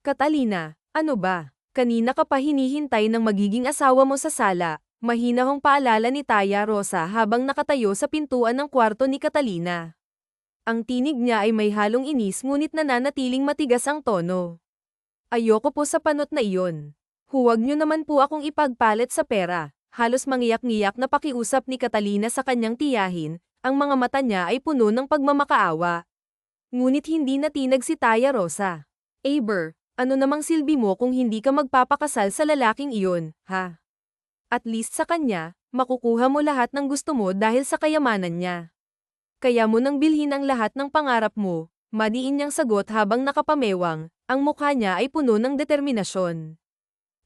Catalina, ano ba? Kanina ka pa hinihintay ng magiging asawa mo sa sala, mahinahong paalala ni Taya Rosa habang nakatayo sa pintuan ng kwarto ni Catalina. Ang tinig niya ay may halong inis ngunit nananatiling matigas ang tono. Ayoko po sa panot na iyon. Huwag niyo naman po akong ipagpalit sa pera. Halos mangiyak-ngiyak na pakiusap ni Catalina sa kanyang tiyahin, ang mga mata niya ay puno ng pagmamakaawa. Ngunit hindi natinag si Taya Rosa. Aber, ano namang silbi mo kung hindi ka magpapakasal sa lalaking iyon, ha? At least sa kanya, makukuha mo lahat ng gusto mo dahil sa kayamanan niya. Kaya mo nang bilhin ang lahat ng pangarap mo, madiin niyang sagot habang nakapamewang, ang mukha niya ay puno ng determinasyon.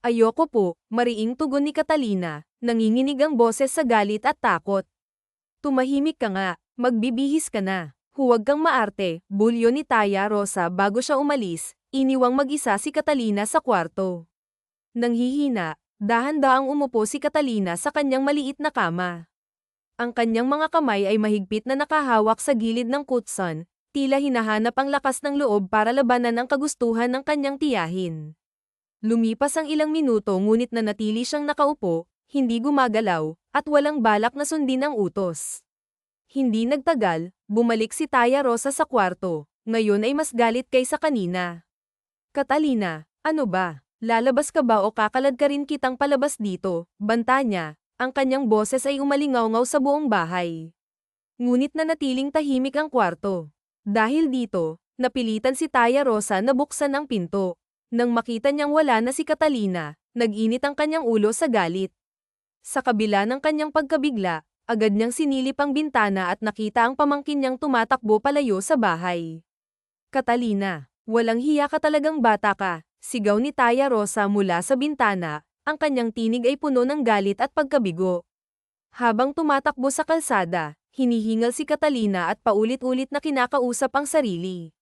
Ayoko po, mariing tugon ni Catalina, nanginginig ang boses sa galit at takot. Tumahimik ka nga, magbibihis ka na. Huwag kang maarte, bulyo ni Taya Rosa bago siya umalis, iniwang mag-isa si Catalina sa kwarto. Nanghihina, dahan-daang umupo si Catalina sa kanyang maliit na kama. Ang kanyang mga kamay ay mahigpit na nakahawak sa gilid ng kutson, tila hinahanap ang lakas ng loob para labanan ang kagustuhan ng kanyang tiyahin. Lumipas ang ilang minuto ngunit nanatili siyang nakaupo, hindi gumagalaw, at walang balak na sundin ang utos. Hindi nagtagal, bumalik si Taya Rosa sa kwarto, ngayon ay mas galit kaysa kanina. Catalina, ano ba? Lalabas ka ba o kakalad ka rin kitang palabas dito? Banta niya, ang kanyang boses ay umalingaw-ngaw sa buong bahay. Ngunit nanatiling tahimik ang kwarto. Dahil dito, napilitan si Taya Rosa na buksan ang pinto. Nang makita niyang wala na si Catalina, nag-init ang kanyang ulo sa galit. Sa kabila ng kanyang pagkabigla, agad niyang sinilip ang bintana at nakita ang pamangkin niyang tumatakbo palayo sa bahay. Catalina, walang hiya ka talagang bata ka, sigaw ni Taya Rosa mula sa bintana, ang kanyang tinig ay puno ng galit at pagkabigo. Habang tumatakbo sa kalsada, hinihingal si Catalina at paulit-ulit na kinakausap ang sarili.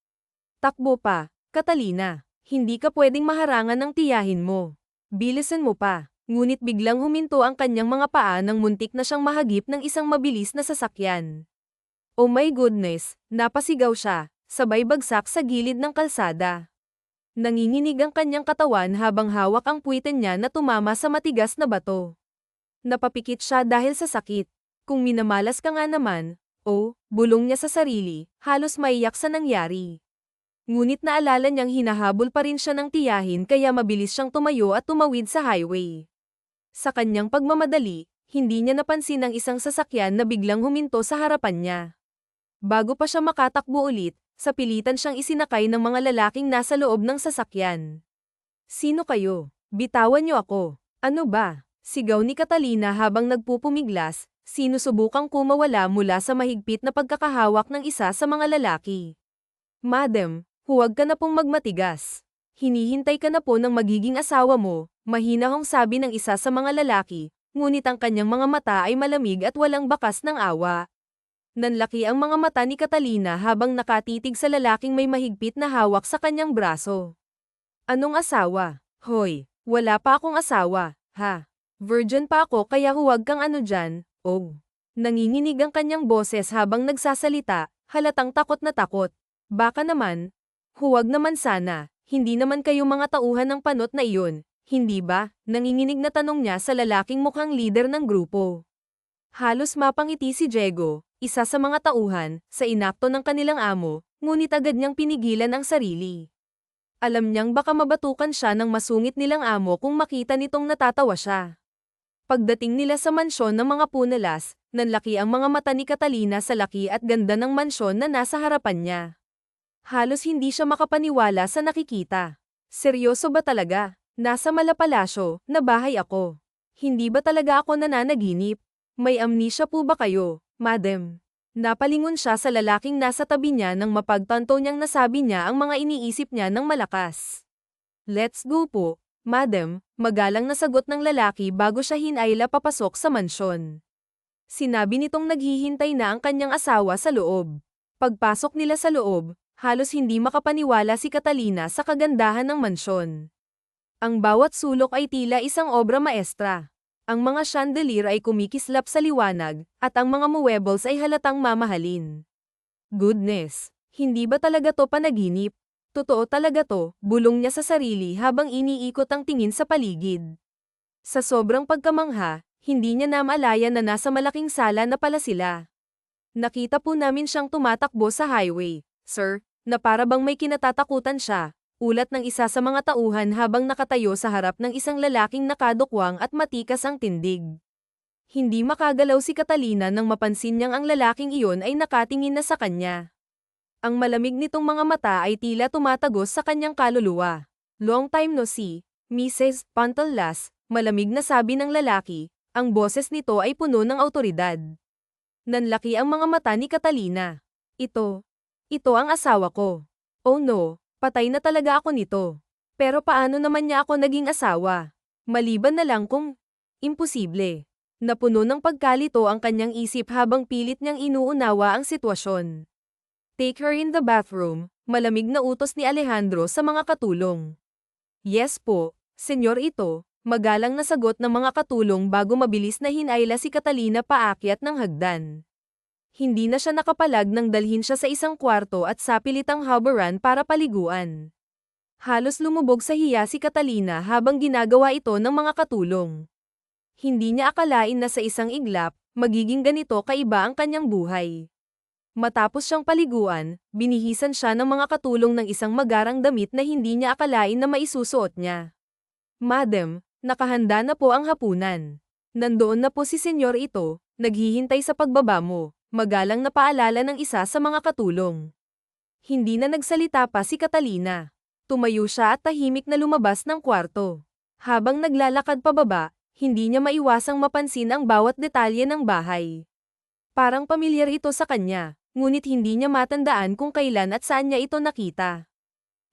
Takbo pa, Catalina, hindi ka pwedeng maharangan ng tiyahin mo. Bilisan mo pa. Ngunit biglang huminto ang kanyang mga paa nang muntik na siyang mahagip ng isang mabilis na sasakyan. Oh my goodness, napasigaw siya, sabay bagsak sa gilid ng kalsada. Nanginginig ang kanyang katawan habang hawak ang puwiten niya na tumama sa matigas na bato. Napapikit siya dahil sa sakit. Kung minamalas ka nga naman, bulong niya sa sarili, halos maiyak sa nangyari. Ngunit naalala niyang hinahabol pa rin siya ng tiyahin kaya mabilis siyang tumayo at tumawid sa highway. Sa kanyang pagmamadali, hindi niya napansin ang isang sasakyan na biglang huminto sa harapan niya. Bago pa siya makatakbo ulit, sa pilitan siyang isinakay ng mga lalaking nasa loob ng sasakyan. Sino kayo? Bitawan niyo ako. Ano ba? Sigaw ni Catalina habang nagpupumiglas, sinusubukang kumawala mula sa mahigpit na pagkakahawak ng isa sa mga lalaki. Madam, huwag ka na pong magmatigas. Hinihintay ka na po ng magiging asawa mo, mahinahong sabi ng isa sa mga lalaki, ngunit ang kanyang mga mata ay malamig at walang bakas ng awa. Nanlaki ang mga mata ni Catalina habang nakatitig sa lalaking may mahigpit na hawak sa kanyang braso. Anong asawa? Hoy, wala pa akong asawa, ha? Virgin pa ako kaya huwag kang ano dyan, oh. Nanginginig ang kanyang boses habang nagsasalita, halatang takot na takot. Baka naman, huwag naman sana, hindi naman kayo mga tauhan ng panot na iyon, hindi ba? Nanginginig na tanong niya sa lalaking mukhang lider ng grupo. Halos mapangiti si Diego, isa sa mga tauhan, sa inakto ng kanilang amo, ngunit agad niyang pinigilan ang sarili. Alam niyang baka mabatukan siya ng masungit nilang amo kung makita nitong natatawa siya. Pagdating nila sa mansyon ng mga punalas, nanlaki ang mga mata ni Catalina sa laki at ganda ng mansyon na nasa harapan niya. Halos hindi siya makapaniwala sa nakikita. Seryoso ba talaga? Nasa Malapalasyo, na bahay ako. Hindi ba talaga ako nananaginip? May amnesia po ba kayo, madam? Napalingon siya sa lalaking nasa tabi niya nang mapagtanto niyang nasabi niya ang mga iniisip niya ng malakas. Let's go po, madam, magalang na sagot ng lalaki bago siya hinayla papasok sa mansyon. Sinabi nitong naghihintay na ang kanyang asawa sa loob. Pagpasok nila sa loob, halos hindi makapaniwala si Catalina sa kagandahan ng mansyon. Ang bawat sulok ay tila isang obra maestra. Ang mga chandelier ay kumikislap sa liwanag, at ang mga muebles ay halatang mamahalin. Goodness! Hindi ba talaga to panaginip? Totoo talaga to, bulong niya sa sarili habang iniikot ang tingin sa paligid. Sa sobrang pagkamangha, hindi niya namalaya na nasa malaking sala na pala sila. Nakita po namin siyang tumatakbo sa highway, sir, na para bang may kinatatakutan siya, ulat ng isa sa mga tauhan habang nakatayo sa harap ng isang lalaking nakadukwang at matikas ang tindig. Hindi makagalaw si Catalina nang mapansin niyang ang lalaking iyon ay nakatingin na sa kanya. Ang malamig nitong mga mata ay tila tumatagos sa kanyang kaluluwa. Long time no see, Mrs. Pantallas, malamig na sabi ng lalaki, ang boses nito ay puno ng awtoridad. Nanlaki ang mga mata ni Catalina. Ito ang asawa ko. Oh no, patay na talaga ako nito. Pero paano naman niya ako naging asawa? Maliban na lang kung imposible. Napuno ng pagkalito ang kanyang isip habang pilit niyang inuunawa ang sitwasyon. Take her in the bathroom, malamig na utos ni Alejandro sa mga katulong. Yes po, senyor ito, magalang na sagot ng mga katulong bago mabilis na hinayla si Catalina paakyat ng hagdan. Hindi na siya nakapalag nang dalhin siya sa isang kwarto at sapilitang haburan para paliguan. Halos lumubog sa hiya si Catalina habang ginagawa ito ng mga katulong. Hindi niya akalain na sa isang iglap, magiging ganito kaiba ang kanyang buhay. Matapos siyang paliguan, binihisan siya ng mga katulong ng isang magarang damit na hindi niya akalain na maisusuot niya. Madam, nakahanda na po ang hapunan. Nandoon na po si senyor ito, naghihintay sa pagbaba mo, magalang na paalala ng isa sa mga katulong. Hindi na nagsalita pa si Catalina. Tumayo siya at tahimik na lumabas ng kwarto. Habang naglalakad pababa, hindi niya maiwasang mapansin ang bawat detalye ng bahay. Parang pamilyar ito sa kanya, ngunit hindi niya matandaan kung kailan at saan niya ito nakita.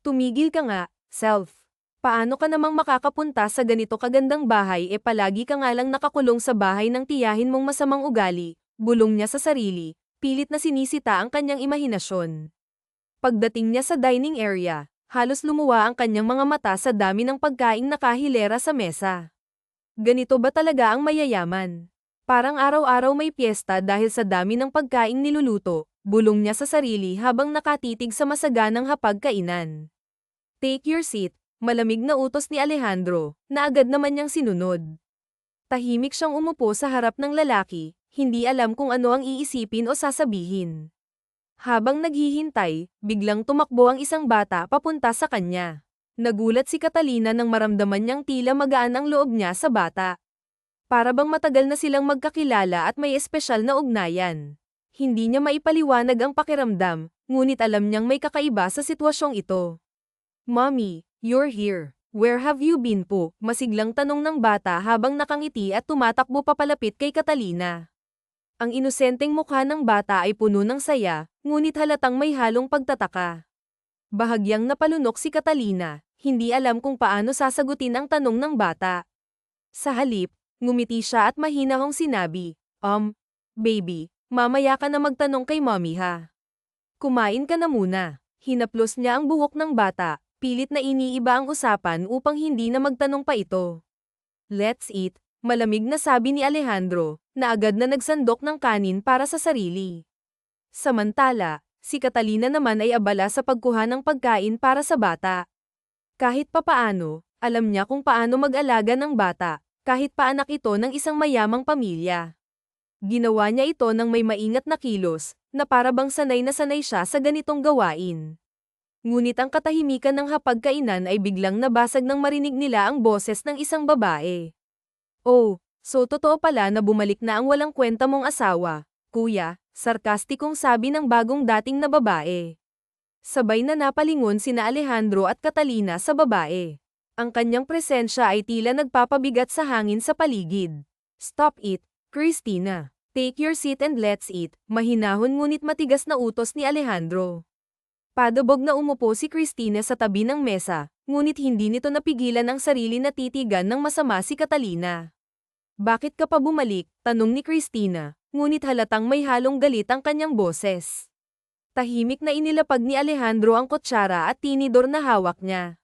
Tumigil ka nga, self. Paano ka namang makakapunta sa ganito kagandang bahay palagi ka nga lang nakakulong sa bahay ng tiyahin mong masamang ugali, bulong niya sa sarili, pilit na sinisita ang kanyang imahinasyon. Pagdating niya sa dining area, halos lumuwa ang kanyang mga mata sa dami ng pagkaing nakahilera sa mesa. Ganito ba talaga ang mayayaman? Parang araw-araw may piyesta dahil sa dami ng pagkaing niluluto, bulong niya sa sarili habang nakatitig sa masaganang hapagkainan. Take your seat, malamig na utos ni Alejandro, na agad naman niyang sinunod. Tahimik siyang umupo sa harap ng lalaki, hindi alam kung ano ang iisipin o sasabihin. Habang naghihintay, biglang tumakbo ang isang bata papunta sa kanya. Nagulat si Catalina nang maramdaman niyang tila magaan ang loob niya sa bata. Para bang matagal na silang magkakilala at may espesyal na ugnayan. Hindi niya maipaliwanag ang pakiramdam, ngunit alam niyang may kakaiba sa sitwasyong ito. Mommy, you're here. Where have you been po? Masiglang tanong ng bata habang nakangiti at tumatakbo papalapit kay Catalina. Ang inosenteng mukha ng bata ay puno ng saya, ngunit halatang may halong pagtataka. Bahagyang napalunok si Catalina, hindi alam kung paano sasagutin ang tanong ng bata. Sa halip, ngumiti siya at mahinahong sinabi, baby, mamaya ka na magtanong kay mommy ha. Kumain ka na muna. Hinaplos niya ang buhok ng bata, pilit na iniiba ang usapan upang hindi na magtanong pa ito. Let's eat, malamig na sabi ni Alejandro, na agad na nagsandok ng kanin para sa sarili. Samantala, si Catalina naman ay abala sa pagkuha ng pagkain para sa bata. Kahit papaano, alam niya kung paano mag-alaga ng bata, kahit pa anak ito ng isang mayamang pamilya. Ginawa niya ito ng may maingat na kilos, na para bang sanay na sanay siya sa ganitong gawain. Ngunit ang katahimikan ng hapagkainan ay biglang nabasag nang marinig nila ang boses ng isang babae. Oh, so totoo pala na bumalik na ang walang kwenta mong asawa, kuya, sarkastikong sabi ng bagong dating na babae. Sabay na napalingon sina Alejandro at Catalina sa babae. Ang kanyang presensya ay tila nagpapabigat sa hangin sa paligid. Stop it, Christina. Take your seat and let's eat, mahinahon ngunit matigas na utos ni Alejandro. Padubog na umupo si Christina sa tabi ng mesa, ngunit hindi nito napigilan ang sarili na titigan ng masama si Catalina. Bakit ka pa bumalik? Tanong ni Christina, ngunit halatang may halong galit ang kanyang boses. Tahimik na inilapag ni Alejandro ang kutsara at tinidor na hawak niya.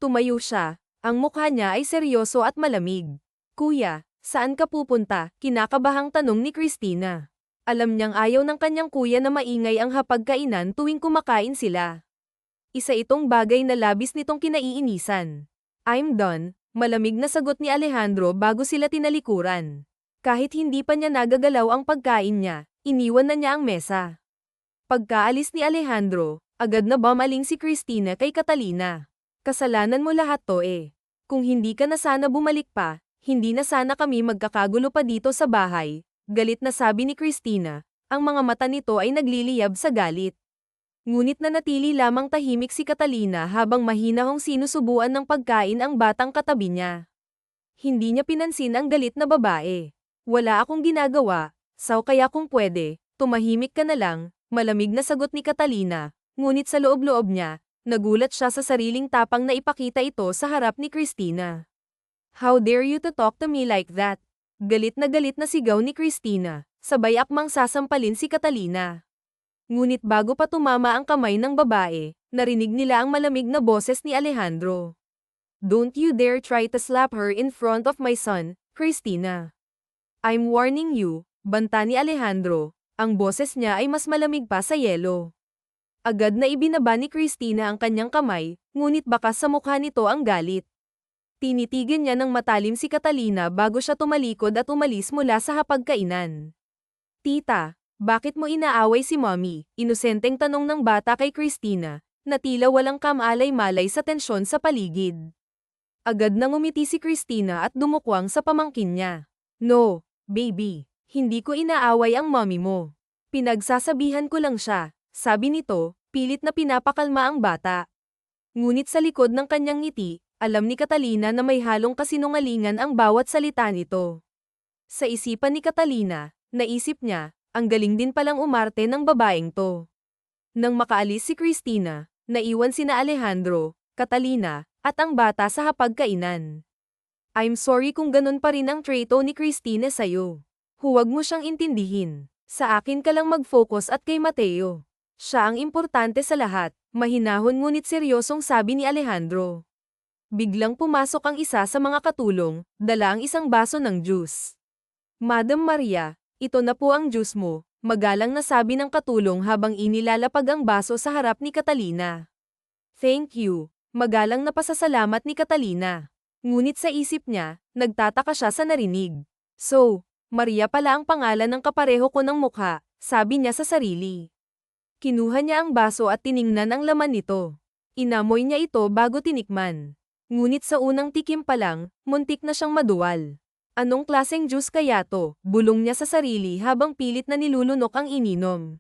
Tumayo siya, ang mukha niya ay seryoso at malamig. Kuya, saan ka pupunta? Kinakabahang tanong ni Christina. Alam niyang ayaw ng kanyang kuya na maingay ang hapagkainan tuwing kumakain sila. Isa itong bagay na labis nitong kinaiinisan. I'm done, malamig na sagot ni Alejandro bago sila tinalikuran. Kahit hindi pa niya nagagalaw ang pagkain niya, iniwan na niya ang mesa. Pagkaalis ni Alejandro, agad na bumaling si Christina kay Catalina. Kasalanan mo lahat to eh. Kung hindi ka na sana bumalik pa, hindi na sana kami magkakagulo pa dito sa bahay. Galit na sabi ni Christina, ang mga mata nito ay nagliliyab sa galit. Ngunit nanatili lamang tahimik si Catalina habang mahinahong sinusubuan ng pagkain ang batang katabi niya. Hindi niya pinansin ang galit na babae. Wala akong ginagawa, kaya kung pwede, tumahimik ka na lang, malamig na sagot ni Catalina, ngunit sa loob-loob niya, nagulat siya sa sariling tapang na ipakita ito sa harap ni Christina. How dare you to talk to me like that? Galit na sigaw ni Christina, sabay akmang sasampalin si Catalina. Ngunit bago pa tumama ang kamay ng babae, narinig nila ang malamig na boses ni Alejandro. Don't you dare try to slap her in front of my son, Christina. I'm warning you, banta ni Alejandro, ang boses niya ay mas malamig pa sa yelo. Agad na ibinaba ni Christina ang kanyang kamay, ngunit bakas sa mukha nito ang galit. Tinitigan niya ng matalim si Catalina bago siya tumalikod at umalis mula sa hapagkainan. Tita, bakit mo inaaway si Mommy? Inosenteng tanong ng bata kay Christina, na tila walang kamalay-malay sa tensyon sa paligid. Agad nang umiti si Christina at dumukwang sa pamangkin niya. No, baby, hindi ko inaaway ang mommy mo. Pinagsasabihan ko lang siya, sabi nito, pilit na pinapakalma ang bata. Ngunit sa likod ng kanyang ngiti, alam ni Catalina na may halong kasinungalingan ang bawat salita nito. Sa isipan ni Catalina, naisip niya, ang galing din palang umarte ng babaeng to. Nang makaalis si Christina, naiwan sina Alejandro, Catalina, at ang bata sa hapagkainan. I'm sorry kung ganun pa rin ang trato ni Christina sa'yo. Huwag mo siyang intindihin. Sa akin ka lang mag-focus at kay Mateo. Siya ang importante sa lahat, mahinahon ngunit seryosong sabi ni Alejandro. Biglang pumasok ang isa sa mga katulong, dala ang isang baso ng juice. Madam Maria, ito na po ang juice mo, magalang na sabi ng katulong habang inilalapag ang baso sa harap ni Catalina. Thank you, magalang na pasasalamat ni Catalina. Ngunit sa isip niya, nagtataka siya sa narinig. So, Maria pala ang pangalan ng kapareho ko ng mukha, sabi niya sa sarili. Kinuha niya ang baso at tiningnan ang laman nito. Inamoy niya ito bago tinikman. Ngunit sa unang tikim pa lang, muntik na siyang maduwal. Anong klaseng juice kaya to? Bulong niya sa sarili habang pilit na nilulunok ang ininom.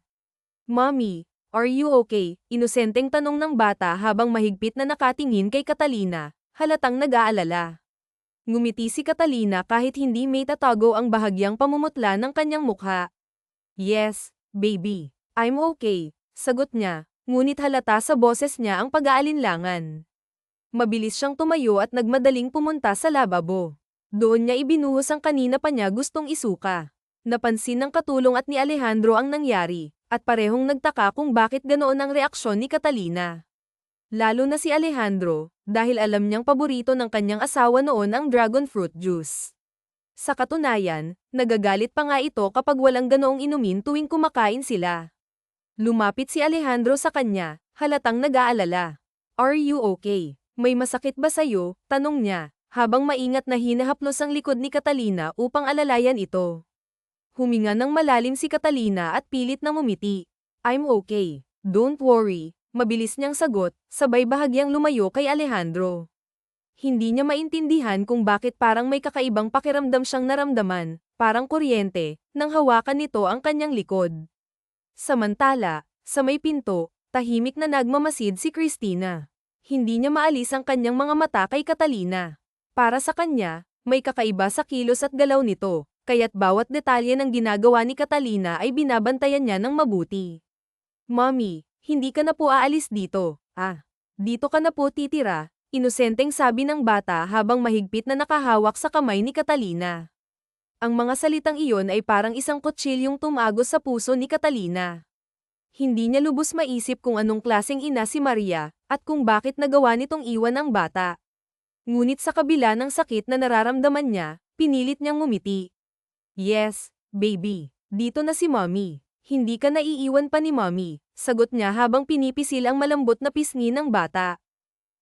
Mommy, are you okay? Inosenteng tanong ng bata habang mahigpit na nakatingin kay Catalina, halatang nag-aalala. Ngumiti si Catalina kahit hindi may tatago ang bahagyang pamumutla ng kanyang mukha. Yes, baby, I'm okay, sagot niya, ngunit halata sa boses niya ang pag-aalinlangan. Mabilis siyang tumayo at nagmadaling pumunta sa lababo. Doon niya ibinuhos ang kanina pa niya gustong isuka. Napansin ng katulong at ni Alejandro ang nangyari, at parehong nagtaka kung bakit ganoon ang reaksyon ni Catalina. Lalo na si Alejandro, dahil alam niyang paborito ng kanyang asawa noon ang dragon fruit juice. Sa katunayan, nagagalit pa nga ito kapag walang ganoong inumin tuwing kumakain sila. Lumapit si Alejandro sa kanya, halatang nag-aalala. Are you okay? May masakit ba sa'yo? Tanong niya, habang maingat na hinahaplos ang likod ni Catalina upang alalayan ito. Huminga ng malalim si Catalina at pilit na ngumiti. I'm okay. Don't worry. Mabilis niyang sagot, sabay bahagyang lumayo kay Alejandro. Hindi niya maintindihan kung bakit parang may kakaibang pakiramdam siyang naramdaman, parang kuryente, nang hawakan nito ang kanyang likod. Samantala, sa may pinto, tahimik na nagmamasid si Christina. Hindi niya maalis ang kanyang mga mata kay Catalina. Para sa kanya, may kakaiba sa kilos at galaw nito, kaya't bawat detalye ng ginagawa ni Catalina ay binabantayan niya ng mabuti. Mommy, hindi ka na po aalis dito. Dito ka na po titira, inosenteng sabi ng bata habang mahigpit na nakahawak sa kamay ni Catalina. Ang mga salitang iyon ay parang isang kutsilyong tumagos sa puso ni Catalina. Hindi niya lubos maisip kung anong klaseng ina si Maria, at kung bakit nagawa nitong iwan ang bata. Ngunit sa kabila ng sakit na nararamdaman niya, pinilit niyang ngumiti. Yes, baby, dito na si Mommy. Hindi ka naiiwan pa ni Mommy, Sagot niya habang pinipisil ang malambot na pisngi ng bata.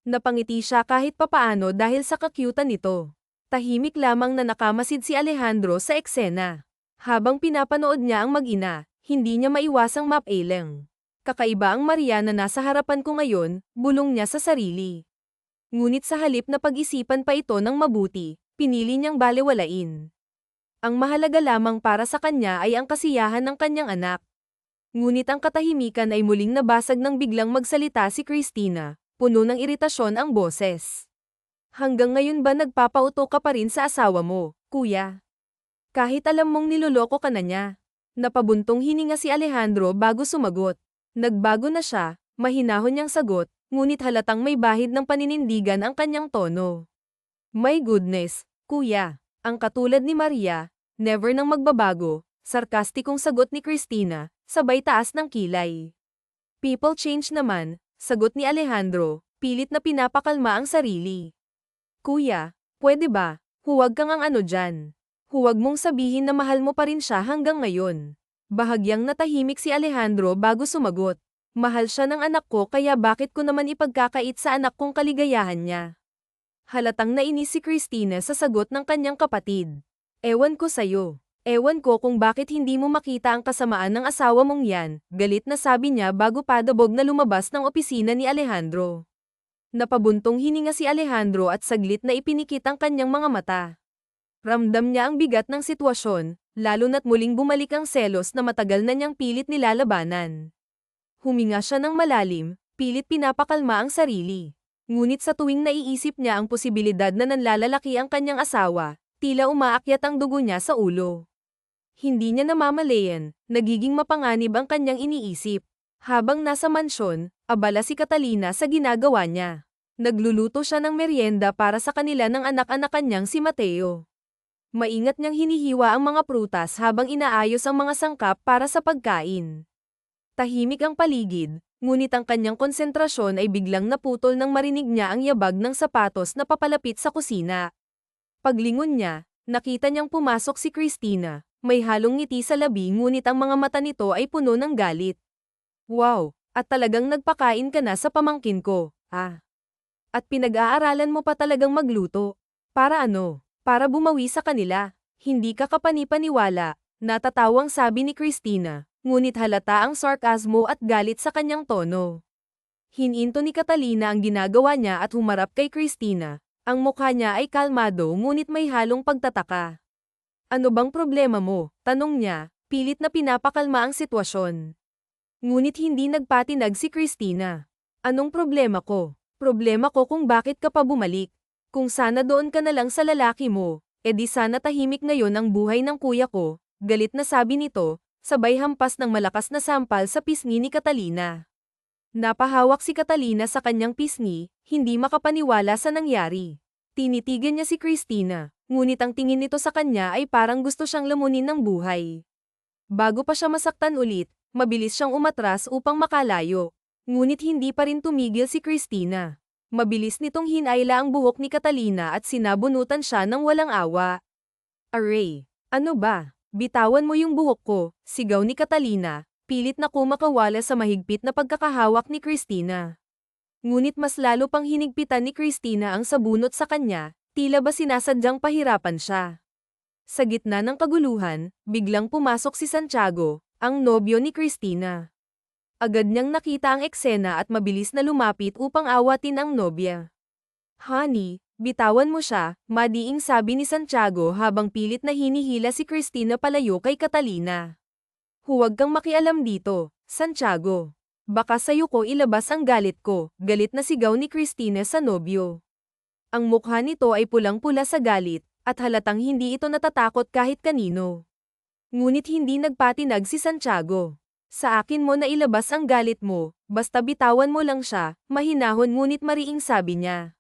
Napangiti siya kahit papaano dahil sa kakyutan nito. Tahimik lamang na nakamasid si Alejandro sa eksena. Habang pinapanood niya ang mag-ina, hindi niya maiwasang mapailing. Kakaiba ang Maria na nasa harapan ko ngayon, bulong niya sa sarili. Ngunit sa halip na pag-isipan pa ito ng mabuti, pinili niyang balewalain. Ang mahalaga lamang para sa kanya ay ang kasiyahan ng kanyang anak. Ngunit ang katahimikan ay muling nabasag nang biglang magsalita si Christina, puno ng iritasyon ang boses. Hanggang ngayon ba nagpapauto ka pa rin sa asawa mo, kuya? Kahit alam mong niloloko ka na niya. Napabuntong hininga si Alejandro bago sumagot. Nagbago na siya, mahinahon niyang sagot, ngunit halatang may bahid ng paninindigan ang kanyang tono. My goodness, kuya, ang katulad ni Maria, never nang magbabago, sarkastikong sagot ni Christina, sabay taas ng kilay. People change naman, sagot ni Alejandro, pilit na pinapakalma ang sarili. Kuya, pwede ba, huwag kang ang ano dyan. Huwag mong sabihin na mahal mo pa rin siya hanggang ngayon. Bahagyang natahimik si Alejandro bago sumagot. Mahal siya ng anak ko kaya bakit ko naman ipagkakait sa anak kong kaligayahan niya. Halatang nainis si Christina sa sagot ng kanyang kapatid. Ewan ko sa'yo. Ewan ko kung bakit hindi mo makita ang kasamaan ng asawa mong yan, galit na sabi niya bago padabog na lumabas ng opisina ni Alejandro. Napabuntong hininga si Alejandro at saglit na ipinikit ang kanyang mga mata. Ramdam niya ang bigat ng sitwasyon, lalo na't muling bumalik ang selos na matagal na niyang pilit nilalabanan. Huminga siya ng malalim, pilit pinapakalma ang sarili. Ngunit sa tuwing naiisip niya ang posibilidad na nanlalalaki ang kanyang asawa, tila umaakyat ang dugo niya sa ulo. Hindi niya namamalayan, nagiging mapanganib ang kanyang iniisip. Habang nasa mansyon, abala si Catalina sa ginagawa niya. Nagluluto siya ng merienda para sa kanila ng anak-anak niyang si Mateo. Maingat niyang hinihiwa ang mga prutas habang inaayos ang mga sangkap para sa pagkain. Tahimik ang paligid, ngunit ang kanyang konsentrasyon ay biglang naputol nang marinig niya ang yabag ng sapatos na papalapit sa kusina. Paglingon niya, nakita niyang pumasok si Christina. May halong ngiti sa labi ngunit ang mga mata nito ay puno ng galit. Wow, at talagang nagpakain ka na sa pamangkin ko, ah. At pinag-aaralan mo pa talagang magluto. Para ano? Para bumawi sa kanila. Hindi ka kapani-paniwala, natatawang sabi ni Christina, ngunit halata ang sarkasmo at galit sa kanyang tono. Hininto ni Catalina ang ginagawa niya at humarap kay Christina. Ang mukha niya ay kalmado ngunit may halong pagtataka. Ano bang problema mo? Tanong niya, pilit na pinapakalma ang sitwasyon. Ngunit hindi nagpatinag si Christina. Anong problema ko? Problema ko kung bakit ka pa bumalik. Kung sana doon ka na lang sa lalaki mo, edi sana tahimik ngayon ang buhay ng kuya ko, galit na sabi nito, sabay hampas ng malakas na sampal sa pisngi ni Catalina. Napahawak si Catalina sa kanyang pisngi, hindi makapaniwala sa nangyari. Tinitigan niya si Christina, ngunit ang tingin nito sa kanya ay parang gusto siyang lamunin ng buhay. Bago pa siya masaktan ulit, mabilis siyang umatras upang makalayo. Ngunit hindi pa rin tumigil si Christina. Mabilis nitong hinayla ang buhok ni Catalina at sinabunutan siya ng walang awa. Aray, ano ba? Bitawan mo yung buhok ko, sigaw ni Catalina, pilit na kumakawala sa mahigpit na pagkakahawak ni Christina. Ngunit mas lalo pang hinigpitan ni Christina ang sabunot sa kanya, tila ba sinasadyang pahirapan siya. Sa gitna ng kaguluhan, biglang pumasok si Santiago, ang nobyo ni Christina. Agad niyang nakita ang eksena at mabilis na lumapit upang awatin ang nobya. Honey, bitawan mo siya, madiing sabi ni Santiago habang pilit na hinihila si Christina palayo kay Catalina. Huwag kang makialam dito, Santiago. Baka sa'yo ko ilabas ang galit ko, galit na sigaw ni Christina sa nobyo. Ang mukha nito ay pulang-pula sa galit, at halatang hindi ito natatakot kahit kanino. Ngunit hindi nagpatinag si Santiago. Sa akin mo na ilabas ang galit mo, basta bitawan mo lang siya, mahinahon ngunit mariing sabi niya.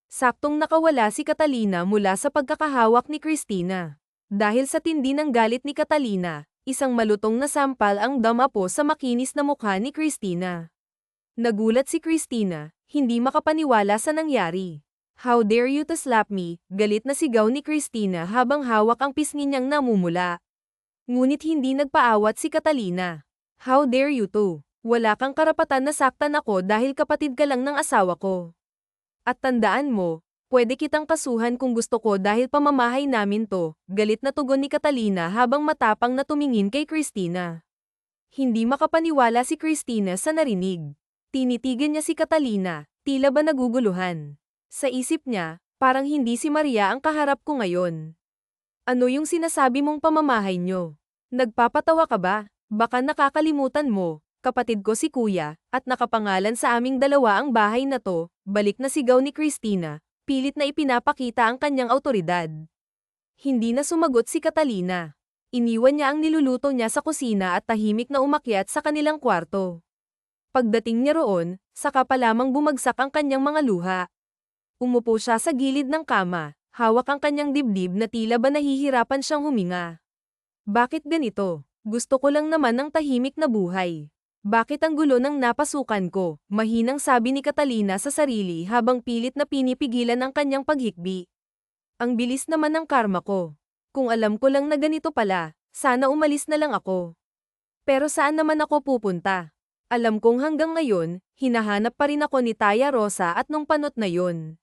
Saktong nakawala si Catalina mula sa pagkakahawak ni Christina. Dahil sa tindi ng galit ni Catalina, isang malutong na sampal ang damapo sa makinis na mukha ni Christina. Nagulat si Christina, hindi makapaniwala sa nangyari. How dare you to slap me? Galit na sigaw ni Christina habang hawak ang pisngi niyang namumula. Ngunit hindi nagpaawat si Catalina. How dare you to? Wala kang karapatan na saktan ako dahil kapatid ka lang ng asawa ko. At tandaan mo, pwede kitang kasuhan kung gusto ko dahil pamamahay namin to, galit na tugon ni Catalina habang matapang na tumingin kay Christina. Hindi makapaniwala si Christina sa narinig. Tinitigan niya si Catalina, tila ba naguguluhan. Sa isip niya, parang hindi si Maria ang kaharap ko ngayon. Ano yung sinasabi mong pamamahay nyo? Nagpapatawa ka ba? Baka nakakalimutan mo, kapatid ko si Kuya, at nakapangalan sa aming dalawa ang bahay na to, balik na sigaw ni Christina, pilit na ipinapakita ang kanyang autoridad. Hindi na sumagot si Catalina. Iniwan niya ang niluluto niya sa kusina at tahimik na umakyat sa kanilang kwarto. Pagdating niya roon, saka pa lamang bumagsak ang kanyang mga luha. Umupo siya sa gilid ng kama, hawak ang kanyang dibdib na tila ba nahihirapan siyang huminga. Bakit ganito? Gusto ko lang naman ng tahimik na buhay. Bakit ang gulo ng napasukan ko? Mahinang sabi ni Catalina sa sarili habang pilit na pinipigilan ang kanyang paghikbi. Ang bilis naman ng karma ko. Kung alam ko lang na ganito pala, sana umalis na lang ako. Pero saan naman ako pupunta? Alam kong hanggang ngayon, hinahanap pa rin ako ni Taya Rosa at nung panot na yun.